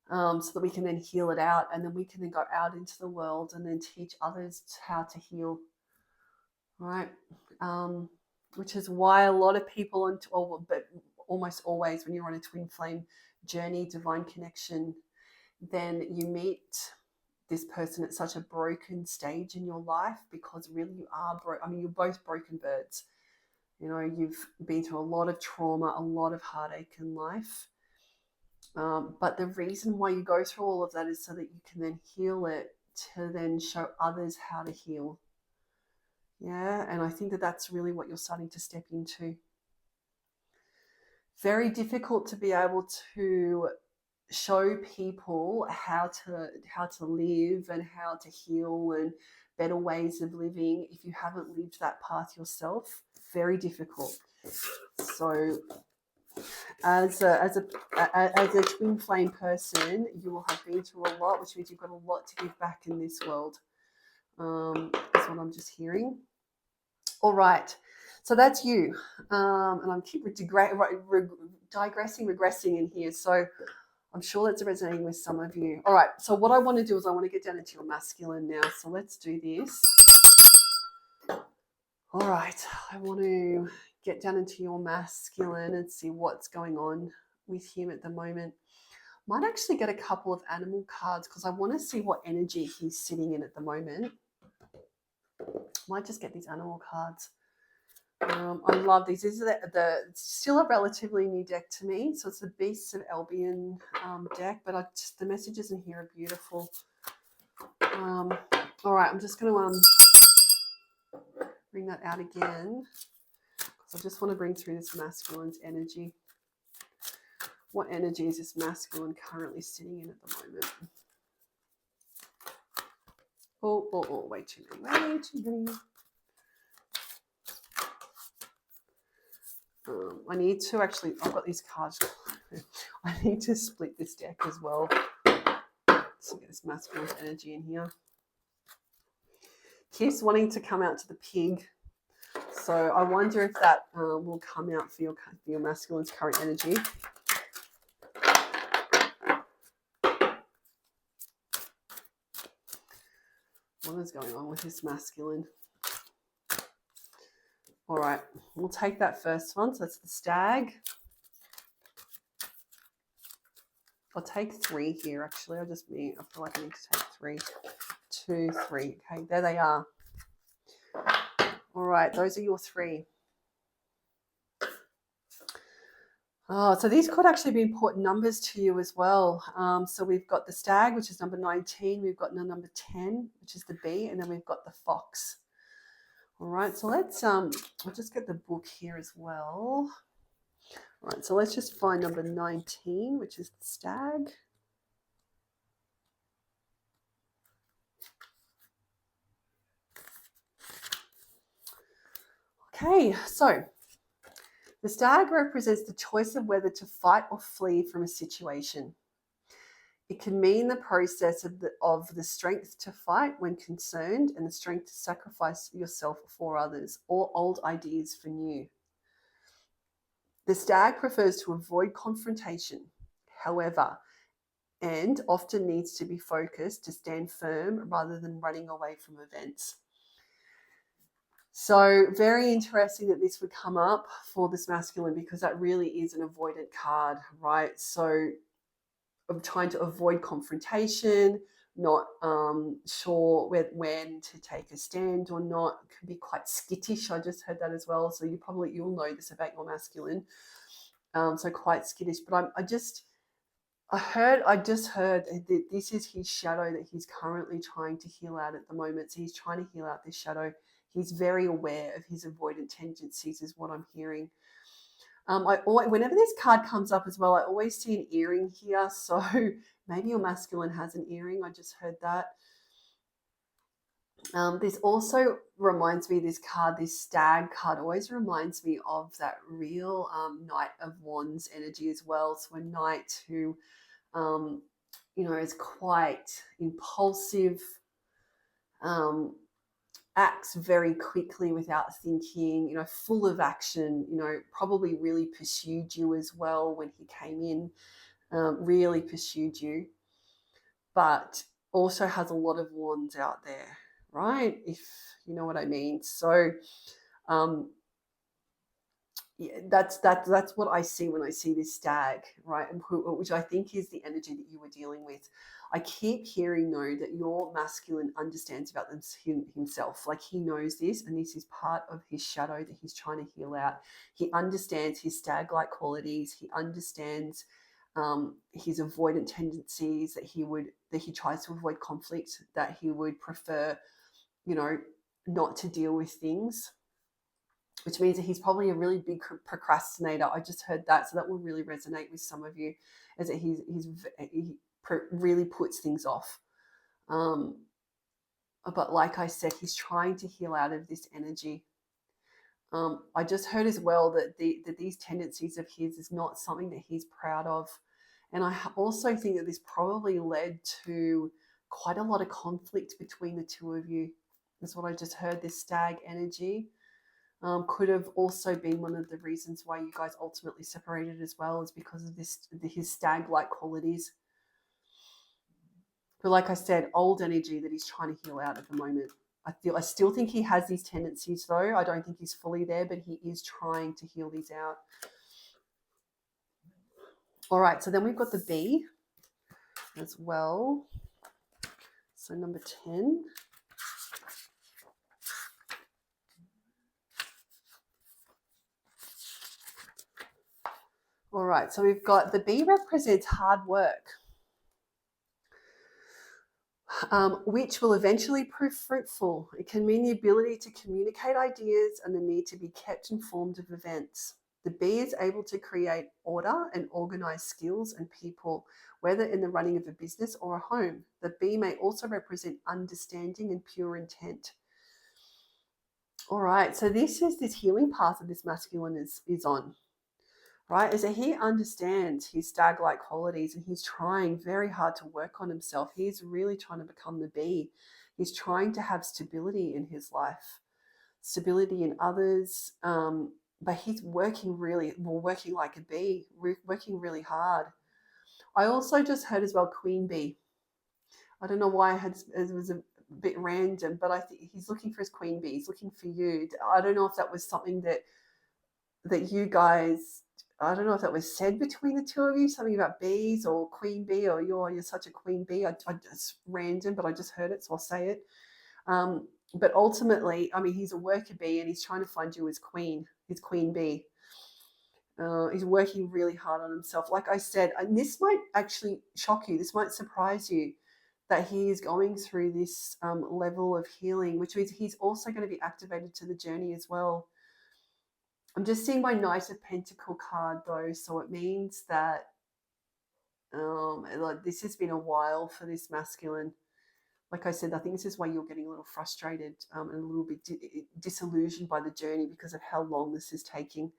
so that we can then heal it out, and then we can then go out into the world and then teach others how to heal, right? Which is why a lot of people, but almost always when you're on a twin flame journey, divine connection, then you meet this person at such a broken stage in your life, because really you are broke. I mean, you're both broken birds. You've been through a lot of trauma, a lot of heartache in life. But the reason why you go through all of that is so that you can then heal it, to then show others how to heal. Yeah, and I think that that's really what you're starting to step into. Very difficult to be able to show people how to live and how to heal and better ways of living if you haven't lived that path yourself. Very difficult. So as a twin flame person, you will have been through a lot, which means you've got a lot to give back in this world. That's what I'm just hearing. All right, so that's you, and I'm keep digressing, regressing in here. So I'm sure that's resonating with some of you. All right, so what I want to do is I want to get down into your masculine now. So let's do this. All right, I want to get down into your masculine and see what's going on with him at the moment. Might actually get a couple of animal cards because I want to see what energy he's sitting in at the moment. Might just get these animal cards. I love these. These are still a relatively new deck to me. So it's the Beasts of Albion deck, but the messages in here are beautiful. All right, I'm just going to bring that out again. So I just want to bring through this masculine's energy. What energy is this masculine currently sitting in at the moment? Oh, way too many. I need to actually, I've got these cards. I need to split this deck as well. So get this masculine energy in here. Keeps wanting to come out to the pig. So I wonder if that will come out for your masculine's current energy. What is going on with this masculine? All right, we'll take that first one. So that's the stag. I'll take 3 here, actually. I feel like I need to take 3. 2, 3. Okay, there they are. All right, those are your 3. Oh, so these could actually be important numbers to you as well. So we've got the stag, which is number 19. We've got number 10, which is the bee, and then we've got the fox. All right, so let's I'll just get the book here as well. All right, so let's just find number 19, which is the stag. Okay, so the stag represents the choice of whether to fight or flee from a situation. It can mean the process of the strength to fight when concerned and the strength to sacrifice yourself for others, or old ideas for new. The stag prefers to avoid confrontation, however, and often needs to be focused to stand firm rather than running away from events. So very interesting that this would come up for this masculine, because that really is an avoidant card, right? So I'm trying to avoid confrontation, not sure when to take a stand or not. It can be quite skittish. I just heard that as well. So you'll know this about your masculine. So quite skittish. But I just heard that this is his shadow that he's currently trying to heal out at the moment. So he's trying to heal out this shadow. He's very aware of his avoidant tendencies, is what I'm hearing. Whenever this card comes up as well, I always see an earring here. So maybe your masculine has an earring. I just heard that. This also reminds me, this stag card always reminds me of that real Knight of Wands energy as well. So a knight who, is quite impulsive, acts very quickly without thinking, full of action, probably really pursued you as well when he came in, really pursued you, but also has a lot of wands out there, right? If you know what I mean. So yeah, that's what I see when I see this stag, right? Which I think is the energy that you were dealing with. I keep hearing, though, that your masculine understands about himself. Like, he knows this, and this is part of his shadow that he's trying to heal out. He understands his stag-like qualities. He understands his avoidant tendencies, that he tries to avoid conflict, that he would prefer, not to deal with things, which means that he's probably a really big procrastinator. I just heard that, so that will really resonate with some of you, is that he really puts things off. But like I said, he's trying to heal out of this energy. I just heard as well that these tendencies of his is not something that he's proud of. And I also think that this probably led to quite a lot of conflict between the two of you. That's what I just heard, this stag energy. Could have also been one of the reasons why you guys ultimately separated as well, is because of his stag-like qualities. But like I said, old energy that he's trying to heal out at the moment. I still think he has these tendencies, though. I don't think he's fully there, but he is trying to heal these out. All right, so then we've got the bee as well. So number 10. All right, so we've got the bee represents hard work, which will eventually prove fruitful. It can mean the ability to communicate ideas and the need to be kept informed of events. The bee is able to create order and organize skills and people, whether in the running of a business or a home. The bee may also represent understanding and pure intent. All right, so this is this healing path that this masculine is on, right? Is that he understands his stag-like qualities, and he's trying very hard to work on himself. He's really trying to become the bee. He's trying to have stability in his life, stability in others, but he's working like a bee, working really hard. I also just heard as well Queen Bee. I don't know why it was bit random, but I think he's looking for his queen bee. He's looking for you. I don't know if that was something that you guys, I don't know if that was said between the two of you, something about bees or queen bee, or you're such a queen bee. I just random, but I just heard it, so I'll say it. But ultimately, I mean, he's a worker bee and he's trying to find you his queen bee. He's working really hard on himself. Like I said, and this might actually shock you, this might surprise you, that he is going through this level of healing, which means he's also going to be activated to the journey as well. I'm just seeing my Knight of Pentacle card though, so it means that like this has been a while for this masculine. Like I said, I think this is why you're getting a little frustrated and a little bit disillusioned by the journey because of how long this is taking.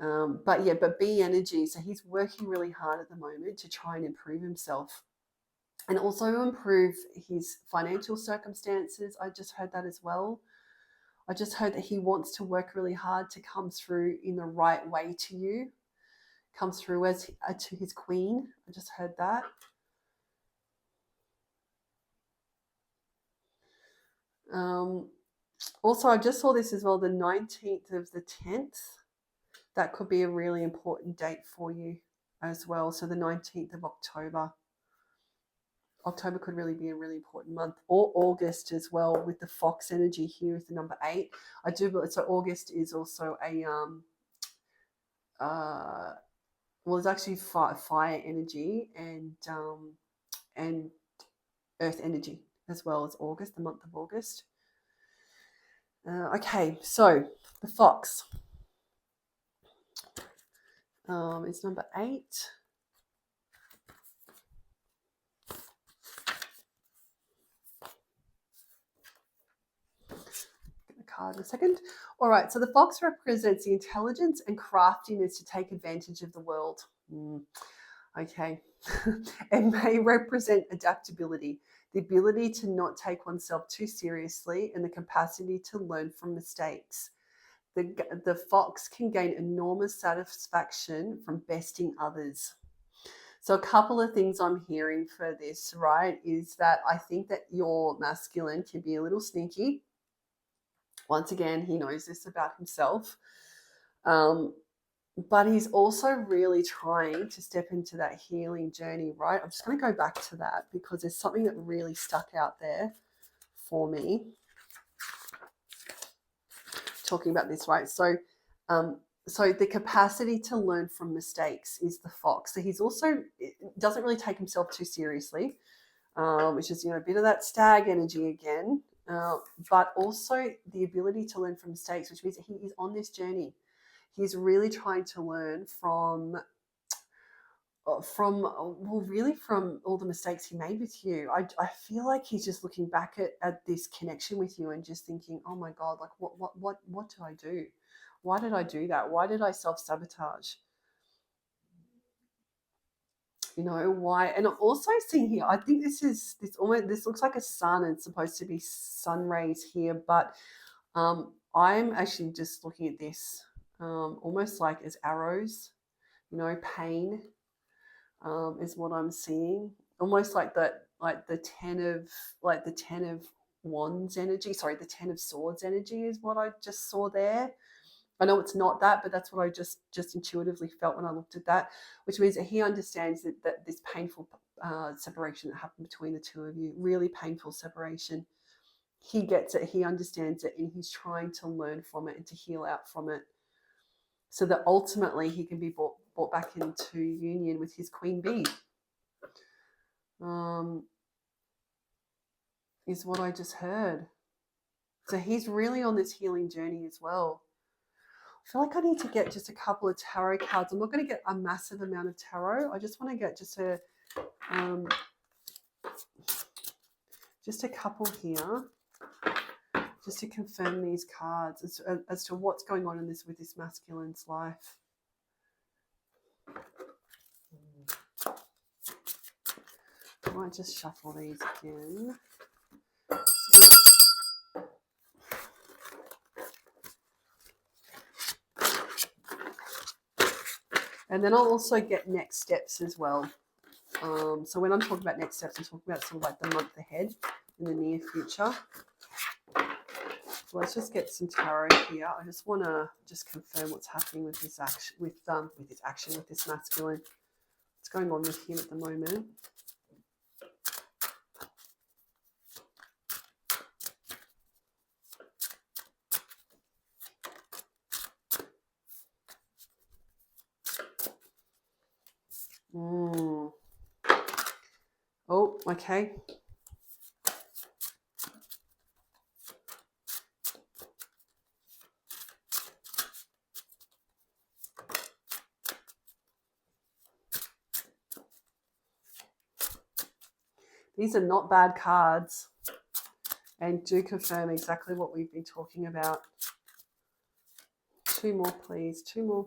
But bee energy, so he's working really hard at the moment to try and improve himself and also improve his financial circumstances. I just heard that as well. I just heard that he wants to work really hard to come through in the right way to you, come through as to his queen. I just heard that. Also, I just saw this as well, the 19th of the 10th. That could be a really important date for you as well. So the 19th of October. October could really be a really important month, or August as well, with the fox energy here with the number 8. I do believe so. August is also a well, it's actually fire energy and earth energy as well as August, the month of August. Okay, so the fox is number 8. Card in a second. All right, so the fox represents the intelligence and craftiness to take advantage of the world. Okay. It may represent adaptability, the ability to not take oneself too seriously, and the capacity to learn from mistakes. The fox can gain enormous satisfaction from besting others. So a couple of things I'm hearing for this, right, is that I think that your masculine can be a little sneaky. Once again, he knows this about himself. But he's also really trying to step into that healing journey, right? I'm just going to go back to that because there's something that really stuck out there for me. Talking about this, right? So the capacity to learn from mistakes is the fox. So he's also doesn't really take himself too seriously, which is a bit of that stag energy again. But also the ability to learn from mistakes, which means that he is on this journey. He's really trying to learn from all the mistakes he made with you. I feel like he's just looking back at this connection with you and just thinking, oh my God, like what did I do? Why did I do that? Why did I self-sabotage? Why? And I'm also seeing here, I think this looks like a sun, and it's supposed to be sun rays here, but I'm actually just looking at this almost like as arrows, pain is what I'm seeing. Almost like the 10 of wands energy, sorry, the 10 of swords energy is what I just saw there. I know it's not that, but that's what I just intuitively felt when I looked at that, which means that he understands that this painful separation that happened between the two of you, really painful separation. He gets it, he understands it, and he's trying to learn from it and to heal out from it so that ultimately he can be brought back into union with his queen bee. Is what I just heard. So he's really on this healing journey as well. I feel like I need to get just a couple of tarot cards. I'm not going to get a massive amount of tarot. I just want to get just a couple here, just to confirm these cards as to what's going on with this masculine's life. I might just shuffle these again. And then I'll also get next steps as well. So when I'm talking about next steps, I'm talking about sort of like the month ahead in the near future. Let's just get some tarot here. I just want to just confirm what's happening with this action, with this masculine. What's going on with him at the moment? Oh, okay. These are not bad cards and do confirm exactly what we've been talking about. 2 more, please. 2 more.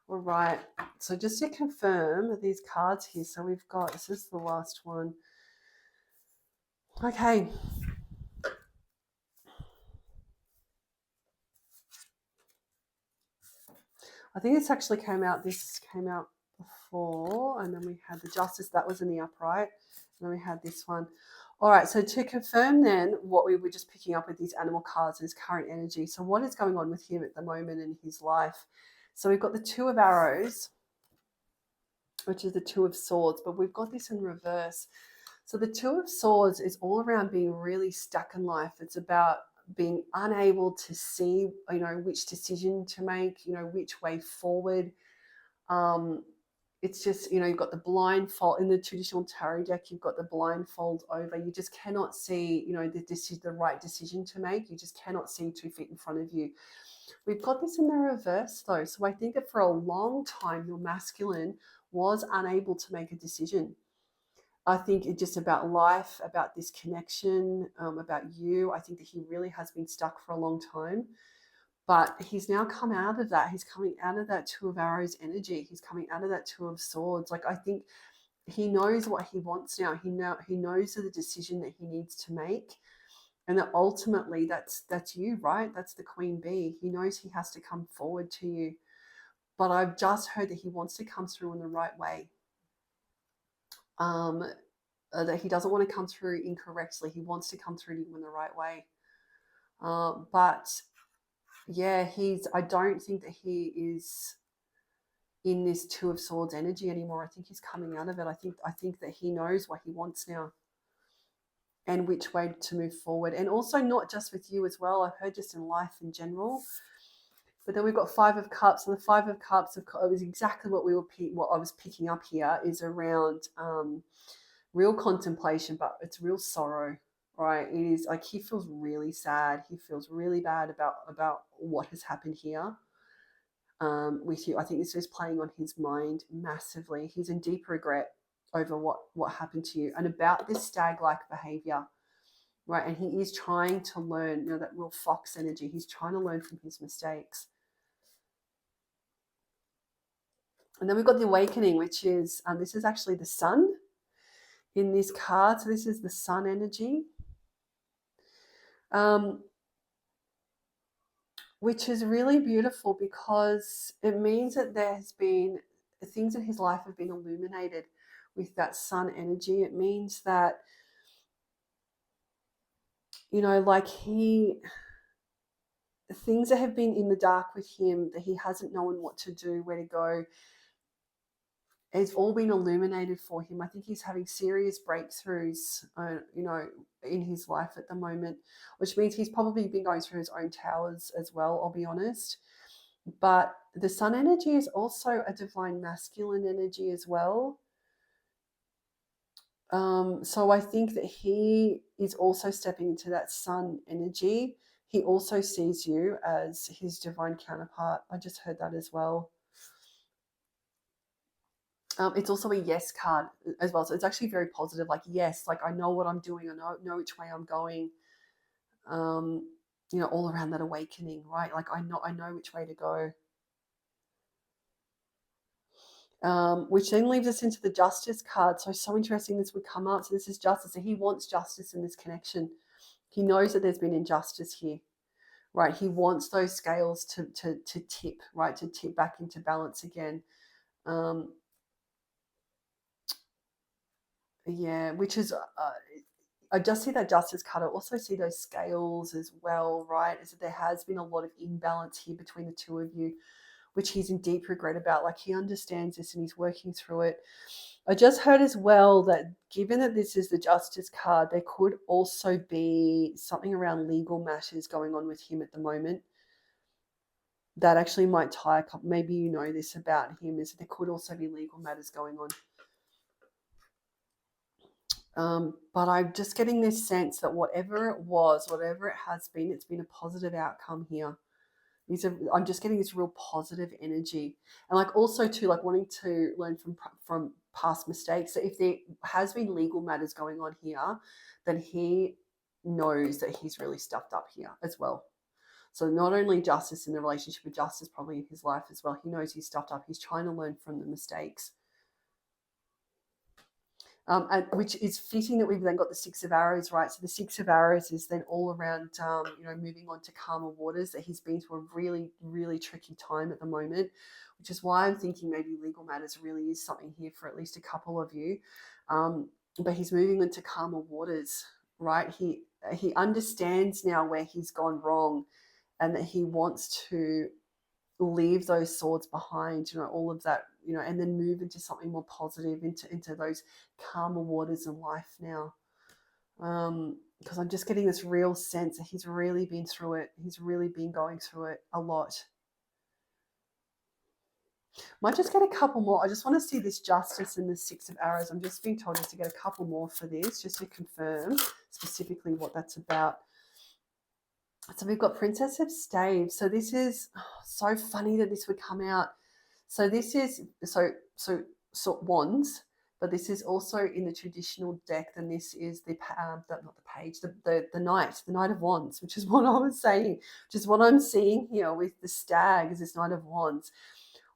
All right. So just to confirm these cards here. So we've got, this is the last one. Okay. I think this actually came out before, and then we had the Justice, that was in the upright, and then we had this one. All right, so to confirm then what we were just picking up with these animal cards, his current energy. So what is going on with him at the moment in his life? So we've got the 2 of Arrows, which is the 2 of Swords, but we've got this in reverse. So the 2 of Swords is all around being really stuck in life. It's about being unable to see, which decision to make, which way forward. It's just, you've got the blindfold in the traditional tarot deck. You've got the blindfold over. You just cannot see, the right decision to make. You just cannot see 2 feet in front of you. We've got this in the reverse though. So I think that for a long time, your masculine was unable to make a decision. I think it's just about life, about this connection, about you. I think that he really has been stuck for a long time. But he's now come out of that. He's coming out of that 2 of Arrows energy. He's coming out of that 2 of Swords. Like, I think he knows what he wants now. He knows the decision that he needs to make. And that ultimately that's you, right? That's the Queen Bee. He knows he has to come forward to you. But I've just heard that he wants to come through in the right way. That he doesn't want to come through incorrectly. He wants to come through in the right way. But yeah, I don't think that he is in this 2 of Swords energy anymore. I think he's coming out of it. I think that he knows what he wants now and which way to move forward. And also not just with you as well. I've heard just in life in general. But then we've got 5 of Cups, and the 5 of Cups was exactly what I was picking up here is around real contemplation, but it's real sorrow, right? It is like he feels really sad. He feels really bad about what has happened here with you. I think this is playing on his mind massively. He's in deep regret over what happened to you and about this stag-like behavior, right? And he is trying to learn, that real fox energy. He's trying to learn from his mistakes. And then we've got the Awakening, which is, this is actually the Sun in this card. So this is the Sun energy, which is really beautiful because it means that there has been things in his life have been illuminated with that Sun energy. It means that, like things that have been in the dark with him, that he hasn't known what to do, where to go, it's all been illuminated for him. I think he's having serious breakthroughs, in his life at the moment, which means he's probably been going through his own towers as well, I'll be honest. But the Sun energy is also a divine masculine energy as well. So I think that he is also stepping into that Sun energy. He also sees you as his divine counterpart. I just heard that as well. It's also a yes card as well. So it's actually very positive. Like, yes, like I know what I'm doing. I know which way I'm going. All around that awakening, right? Like I know which way to go. Which then leads us into the Justice card. So interesting this would come up. So this is justice. So he wants justice in this connection. He knows that there's been injustice here, right? He wants those scales to tip, right? To tip back into balance again. Yeah, which is I just see that justice card. I also see those scales as well, right? Is that there has been a lot of imbalance here between the two of you, which he's in deep regret about. Like he understands this and he's working through it. I just heard as well that given that this is the justice card, there could also be something around legal matters going on with him at the moment. That actually might tie a couple, maybe you know this about him, is that there could also be legal matters going on. But I'm just getting this sense that whatever it was, whatever it has been, it's been a positive outcome here. I'm just getting this real positive energy, and like also too, like wanting to learn from past mistakes. So if there has been legal matters going on here, then he knows that he's really stuffed up here as well. So not only justice in the relationship, but justice probably in his life as well. He knows he's stuffed up. He's trying to learn from the mistakes. And which is fitting that we've then got the Six of Arrows, right? So the Six of Arrows is then all around, moving on to calmer waters, that he's been through a really, really tricky time at the moment, which is why I'm thinking maybe legal matters really is something here for at least a couple of you. But he's moving into calmer waters, right? He understands now where he's gone wrong and that he wants to leave those swords behind, all of that, and then move into something more positive, into those calmer waters in life now. Because I'm just getting this real sense that he's really been through it. He's really been going through it a lot. Might just get a couple more. I just want to see this justice and the Six of Arrows. I'm just being told just to get a couple more for this, just to confirm specifically what that's about. So we've got Princess of Staves. So this is so funny that this would come out. So this is so wands, but this is also in the traditional deck. Then this is the not the page, the Knight of Wands, which is what I was saying, which is what I'm seeing here with the stag, is this Knight of Wands.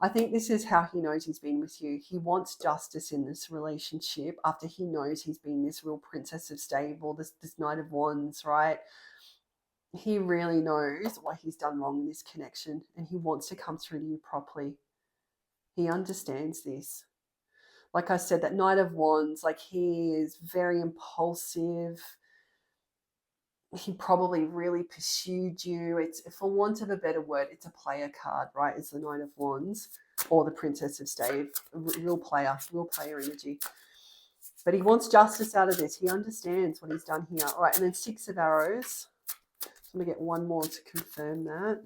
I think this is how he knows he's been with you. He wants justice in this relationship after he knows he's been this real Princess of Stable, this Knight of Wands, right? He really knows what he's done wrong in this connection and he wants to come through to you properly. He understands this. Like I said, that Knight of Wands, like he is very impulsive. He probably really pursued you. It's, for want of a better word, it's a player card, right? It's the Knight of Wands or the Princess of Stave. Real player energy. But he wants justice out of this. He understands what he's done here. All right, and then Six of Arrows. I'm going to get one more to confirm that.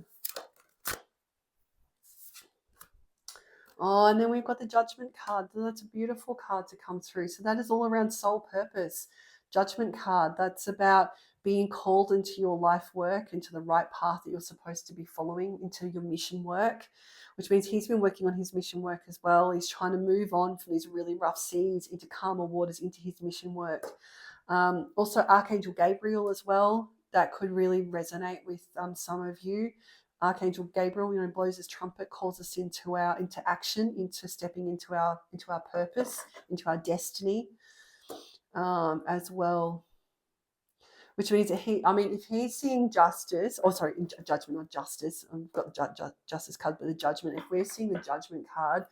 Oh, and then we've got the Judgment card. That's a beautiful card to come through. So that is all around soul purpose. Judgment card, that's about being called into your life work, into the right path that you're supposed to be following, into your mission work, which means he's been working on his mission work as well. He's trying to move on from these really rough seas into calmer waters, into his mission work. Also, Archangel Gabriel as well. That could really resonate with some of you. Archangel Gabriel, blows his trumpet, calls us into action, into stepping into our purpose, into our destiny, as well. Which means that if he's seeing justice, judgment, not justice. I've got the justice card, but the judgment. If we're seeing the judgment card,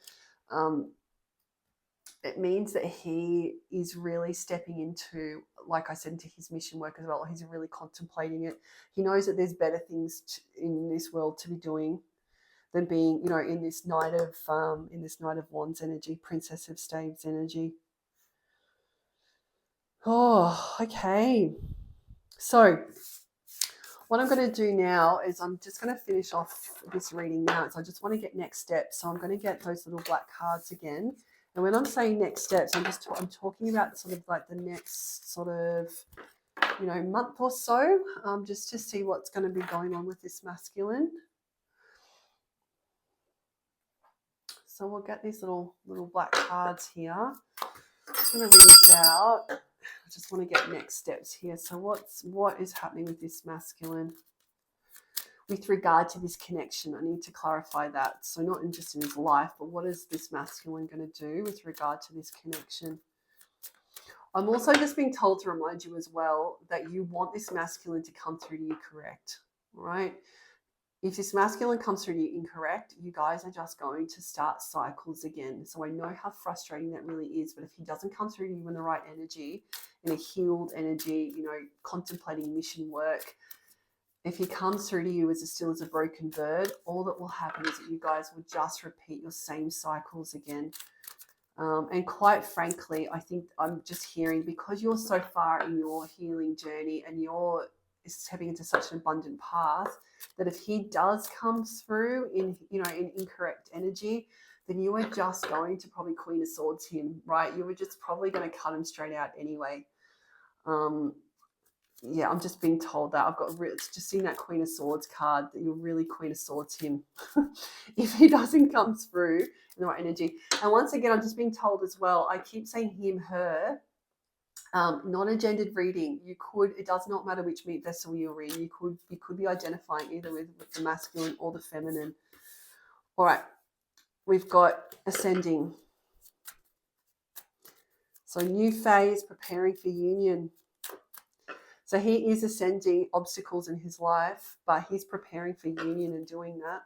it means that he is really stepping into, like I said, into his mission work as well. He's really contemplating it. He knows that there's better things in this world to be doing than being, in this Knight of Wands energy, Princess of Staves energy. Oh, okay. So what I'm going to do now is I'm just going to finish off this reading now. So I just want to get next steps. So I'm going to get those little black cards again. And when I'm saying next steps, I'm talking about sort of like the next sort of, month or so, just to see what's going to be going on with this masculine. So we'll get these little black cards here. I'm going to read this out. I just want to get next steps here. So what is happening with this masculine with regard to this connection? I need to clarify that. So not just in his life, but what is this masculine going to do with regard to this connection? I'm also just being told to remind you as well that you want this masculine to come through to you correct. right? If this masculine comes through you incorrect, you guys are just going to start cycles again. So I know how frustrating that really is, but if he doesn't come through you in the right energy, in a healed energy, contemplating mission work, if he comes through to you as still as a broken bird, all that will happen is that you guys will just repeat your same cycles again. And quite frankly, I think I'm just hearing, because you're so far in your healing journey and you're stepping into such an abundant path, that if he does come through in incorrect energy, then you are just going to probably Queen of Swords him, right? You were just probably going to cut him straight out anyway. Yeah, I'm just being told that. I've got just seeing that Queen of Swords card, that you're really Queen of Swords him if he doesn't come through in the right energy. And once again, I'm just being told as well, I keep saying him, her, not a gendered reading. It does not matter which meat vessel you're in. You could be identifying either with the masculine or the feminine. All right, we've got ascending. So new phase, preparing for union. So he is ascending obstacles in his life, but he's preparing for union and doing that,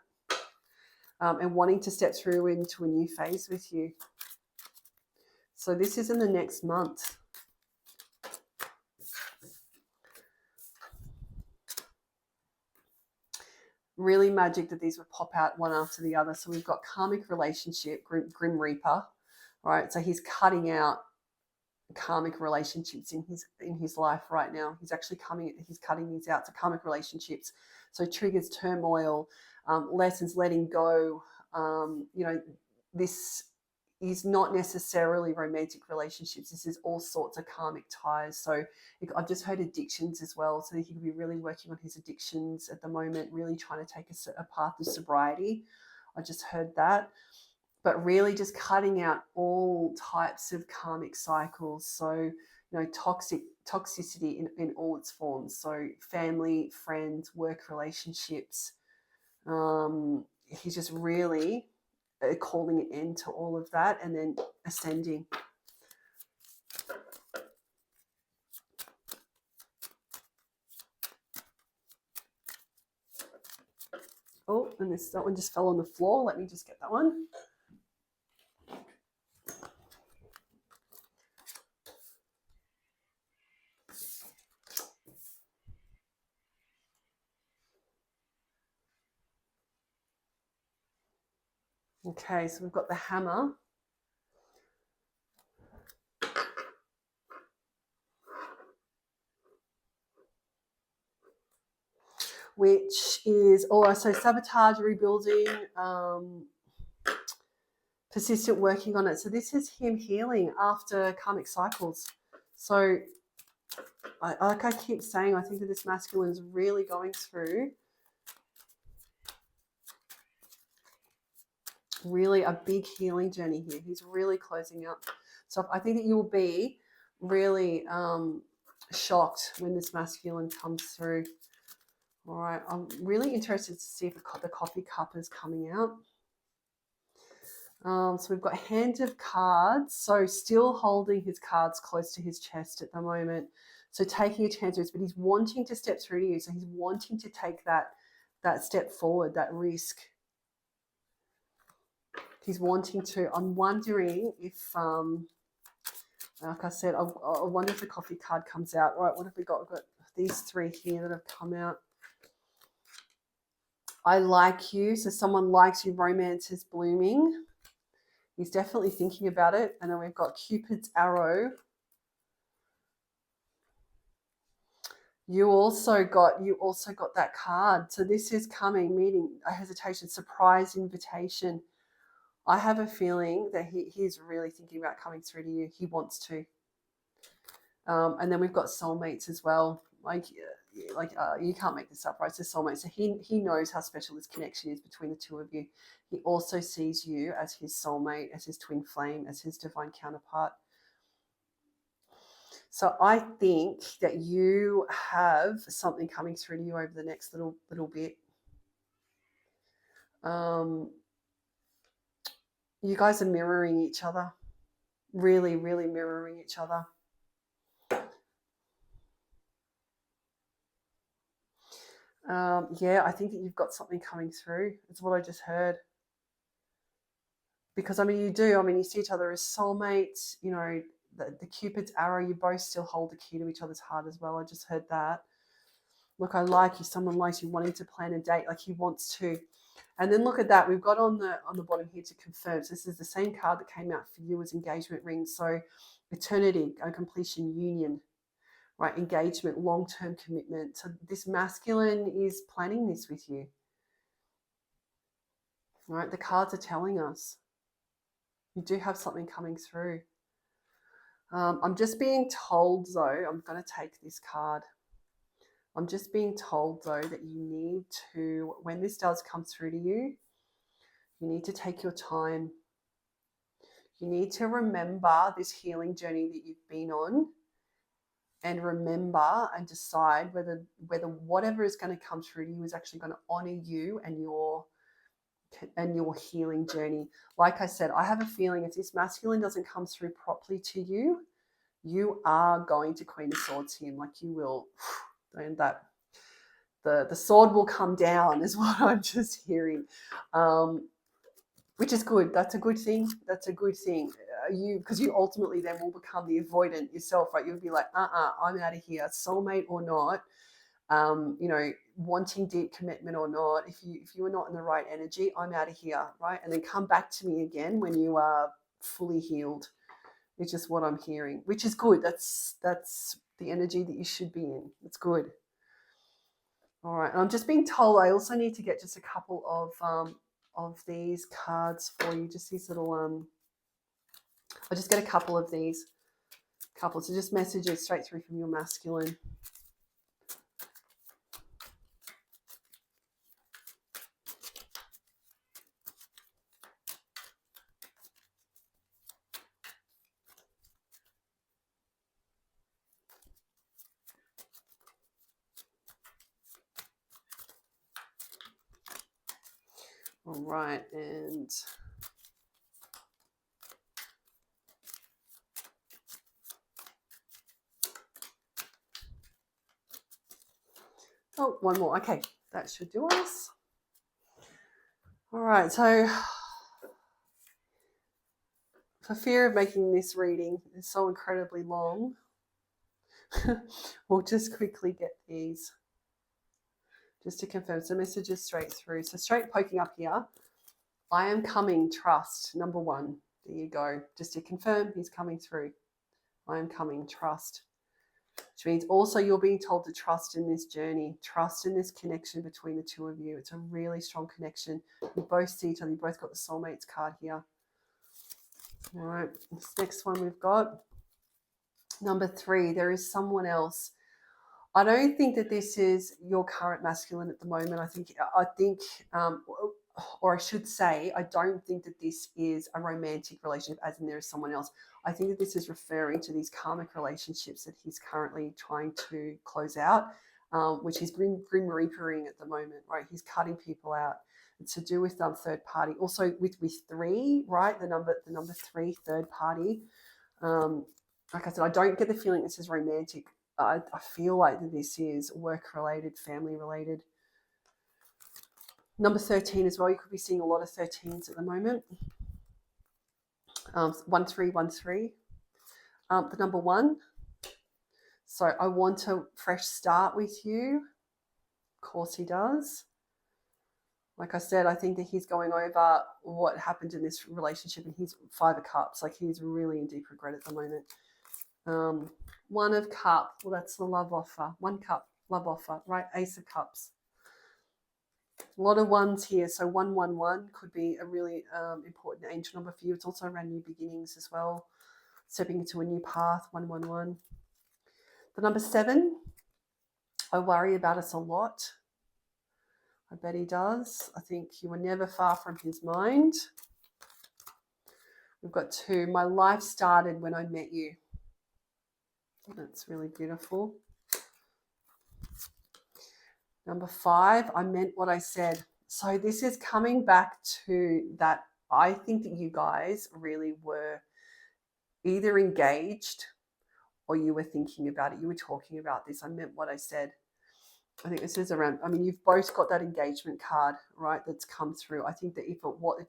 and wanting to step through into a new phase with you. So this is in the next month. Really magic that these would pop out one after the other. So we've got karmic relationship, Grim Reaper, right? So he's cutting out karmic relationships in his life right now. He's cutting these out to karmic relationships. So triggers, turmoil, lessons, letting go. This is not necessarily romantic relationships. This is all sorts of karmic ties. So I've just heard addictions as well. So he could be really working on his addictions at the moment, really trying to take a path of sobriety. I just heard that. But really just cutting out all types of karmic cycles. So, toxicity in all its forms. So family, friends, work relationships. He's just really calling an end to all of that and then ascending. Oh, and that one just fell on the floor. Let me just get that one. Okay, so we've got the hammer. Which is also sabotage, rebuilding, persistent working on it. So this is him healing after karmic cycles. So like I keep saying, I think that this masculine is really going through really a big healing journey here. He's really closing up. So I think that you will be really shocked when this masculine comes through. All right, I'm really interested to see if the coffee cup is coming out. So we've got Hand of Cards. So still holding his cards close to his chest at the moment. So taking a chance with it, but he's wanting to step through to you. So he's wanting to take that step forward, that risk. He's wanting to. I'm wondering if, like I said, I wonder if the coffee card comes out. Right, what have we got? We've got these three here that have come out. I like you. So someone likes you. Romance is blooming. He's definitely thinking about it. And then we've got Cupid's arrow. You also got that card. So this is coming, meeting, a hesitation, surprise invitation. I have a feeling that he's really thinking about coming through to you. He wants to. And then we've got soulmates as well. You can't make this up, right? So soulmates. So he knows how special this connection is between the two of you. He also sees you as his soulmate, as his twin flame, as his divine counterpart. So I think that you have something coming through to you over the next little bit. You guys are mirroring each other. Really, really mirroring each other. Yeah, I think that you've got something coming through. It's what I just heard. Because, I mean, you do. I mean, you see each other as soulmates. You know, the Cupid's arrow, you both still hold the key to each other's heart as well. I just heard that. Look, I like you. Someone likes you, wanting to plan a date, like he wants to. And then look at that. We've got on the bottom here to confirm. So this is the same card that came out for you as engagement ring. So eternity, a completion, union, right? Engagement, long-term commitment. So this masculine is planning this with you, right? The cards are telling us you do have something coming through. I'm just being told, though, I'm going to take this card. I'm just being told, though, that you need to, when this does come through to you, you need to take your time. You need to remember this healing journey that you've been on, and remember and decide whether whatever is going to come through to you is actually going to honor you and your healing journey. Like I said, I have a feeling if this masculine doesn't come through properly to you, you are going to Queen of Swords him. Like you will, and that the sword will come down is what I'm just hearing, which is good. That's a good thing. That's a good thing. Because you ultimately then will become the avoidant yourself, right? You'll be like, I'm out of here, soulmate or not. You know, wanting deep commitment or not, if you are not in the right energy, I'm out of here, right? And then come back to me again when you are fully healed. It's just what I'm hearing, which is good. That's the energy that you should be in. It's good. All right, and I'm just being told I also need to get just a couple of these cards for you. Just these little I'll just get a couple of these. So just messages straight through from your masculine. All right, and oh, one more. Okay, that should do us. All right, so for fear of making this reading so incredibly long, we'll just quickly get these just to confirm. So messages straight through. So straight poking up here. I am coming, trust, number one. There you go. Just to confirm, he's coming through. I am coming, trust. Which means also you're being told to trust in this journey, trust in this connection between the two of you. It's a really strong connection. You both see each other. You both got the soulmates card here. All right, this next one we've got. Number 3, there is someone else. I don't think that this is your current masculine at the moment. I think, or I should say, I don't think that this is a romantic relationship, as in there is someone else. I think that this is referring to these karmic relationships that he's currently trying to close out, which he's grim reapering at the moment, right? He's cutting people out. It's to do with third party. Also with 3, right? The number 3, third party. Like I said, I don't get the feeling this is romantic. I feel like this is work-related, family-related. Number 13 as well. You could be seeing a lot of 13s at the moment. 1313. The number 1. So I want a fresh start with you. Of course he does. Like I said, I think that he's going over what happened in this relationship, and he's 5 of Cups. Like he's really in deep regret at the moment. 1 of Cups. Well, that's the love offer. 1 cup, love offer, right? Ace of Cups. A lot of 1s here. So 111 could be a really important angel number for you. It's also around new beginnings as well. Stepping into a new path, 111. The number 7, I worry about us a lot. I bet he does. I think you were never far from his mind. We've got 2. My life started when I met you. That's really beautiful. Number 5, I meant what I said. So this is coming back to that. I think that you guys really were either engaged or you were thinking about it. You were talking about this. I meant what I said. I think this is around, I mean, you've both got that engagement card, right, that's come through. I think that if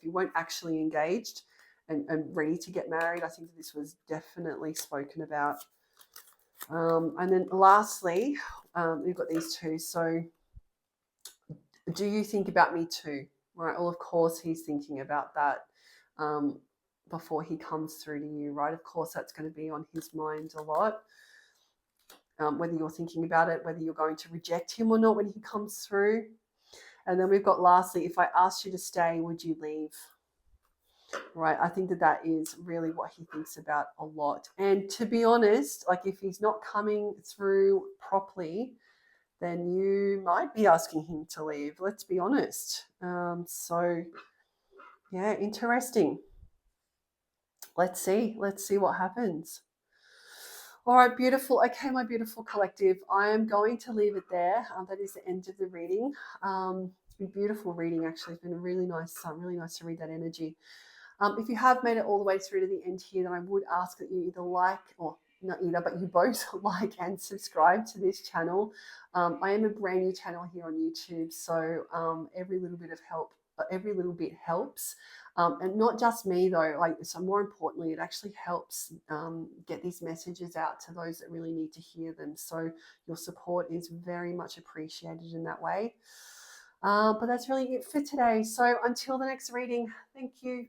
you weren't actually engaged and ready to get married, I think that this was definitely spoken about. And then lastly, we've got these two. So do you think about me too? Right. Well, of course, he's thinking about that um, before he comes through to you, right? Of course, that's going to be on his mind a lot. Whether you're thinking about it, whether you're going to reject him or not when he comes through. And then we've got lastly, if I asked you to stay, would you leave? Right. I think that that is really what he thinks about a lot. And to be honest, like if he's not coming through properly, then you might be asking him to leave. Let's be honest. So, yeah, interesting. Let's see. Let's see what happens. All right, beautiful. Okay, my beautiful collective, I am going to leave it there. That is the end of the reading. It's been a beautiful reading, actually. It's been really nice to read that energy. If you have made it all the way through to the end here, then I would ask that you either like, or not either, but you both like and subscribe to this channel. I am a brand new channel here on YouTube, so every little bit helps. And not just me though, like, so more importantly, it actually helps get these messages out to those that really need to hear them. So your support is very much appreciated in that way. But that's really it for today. So until the next reading, thank you.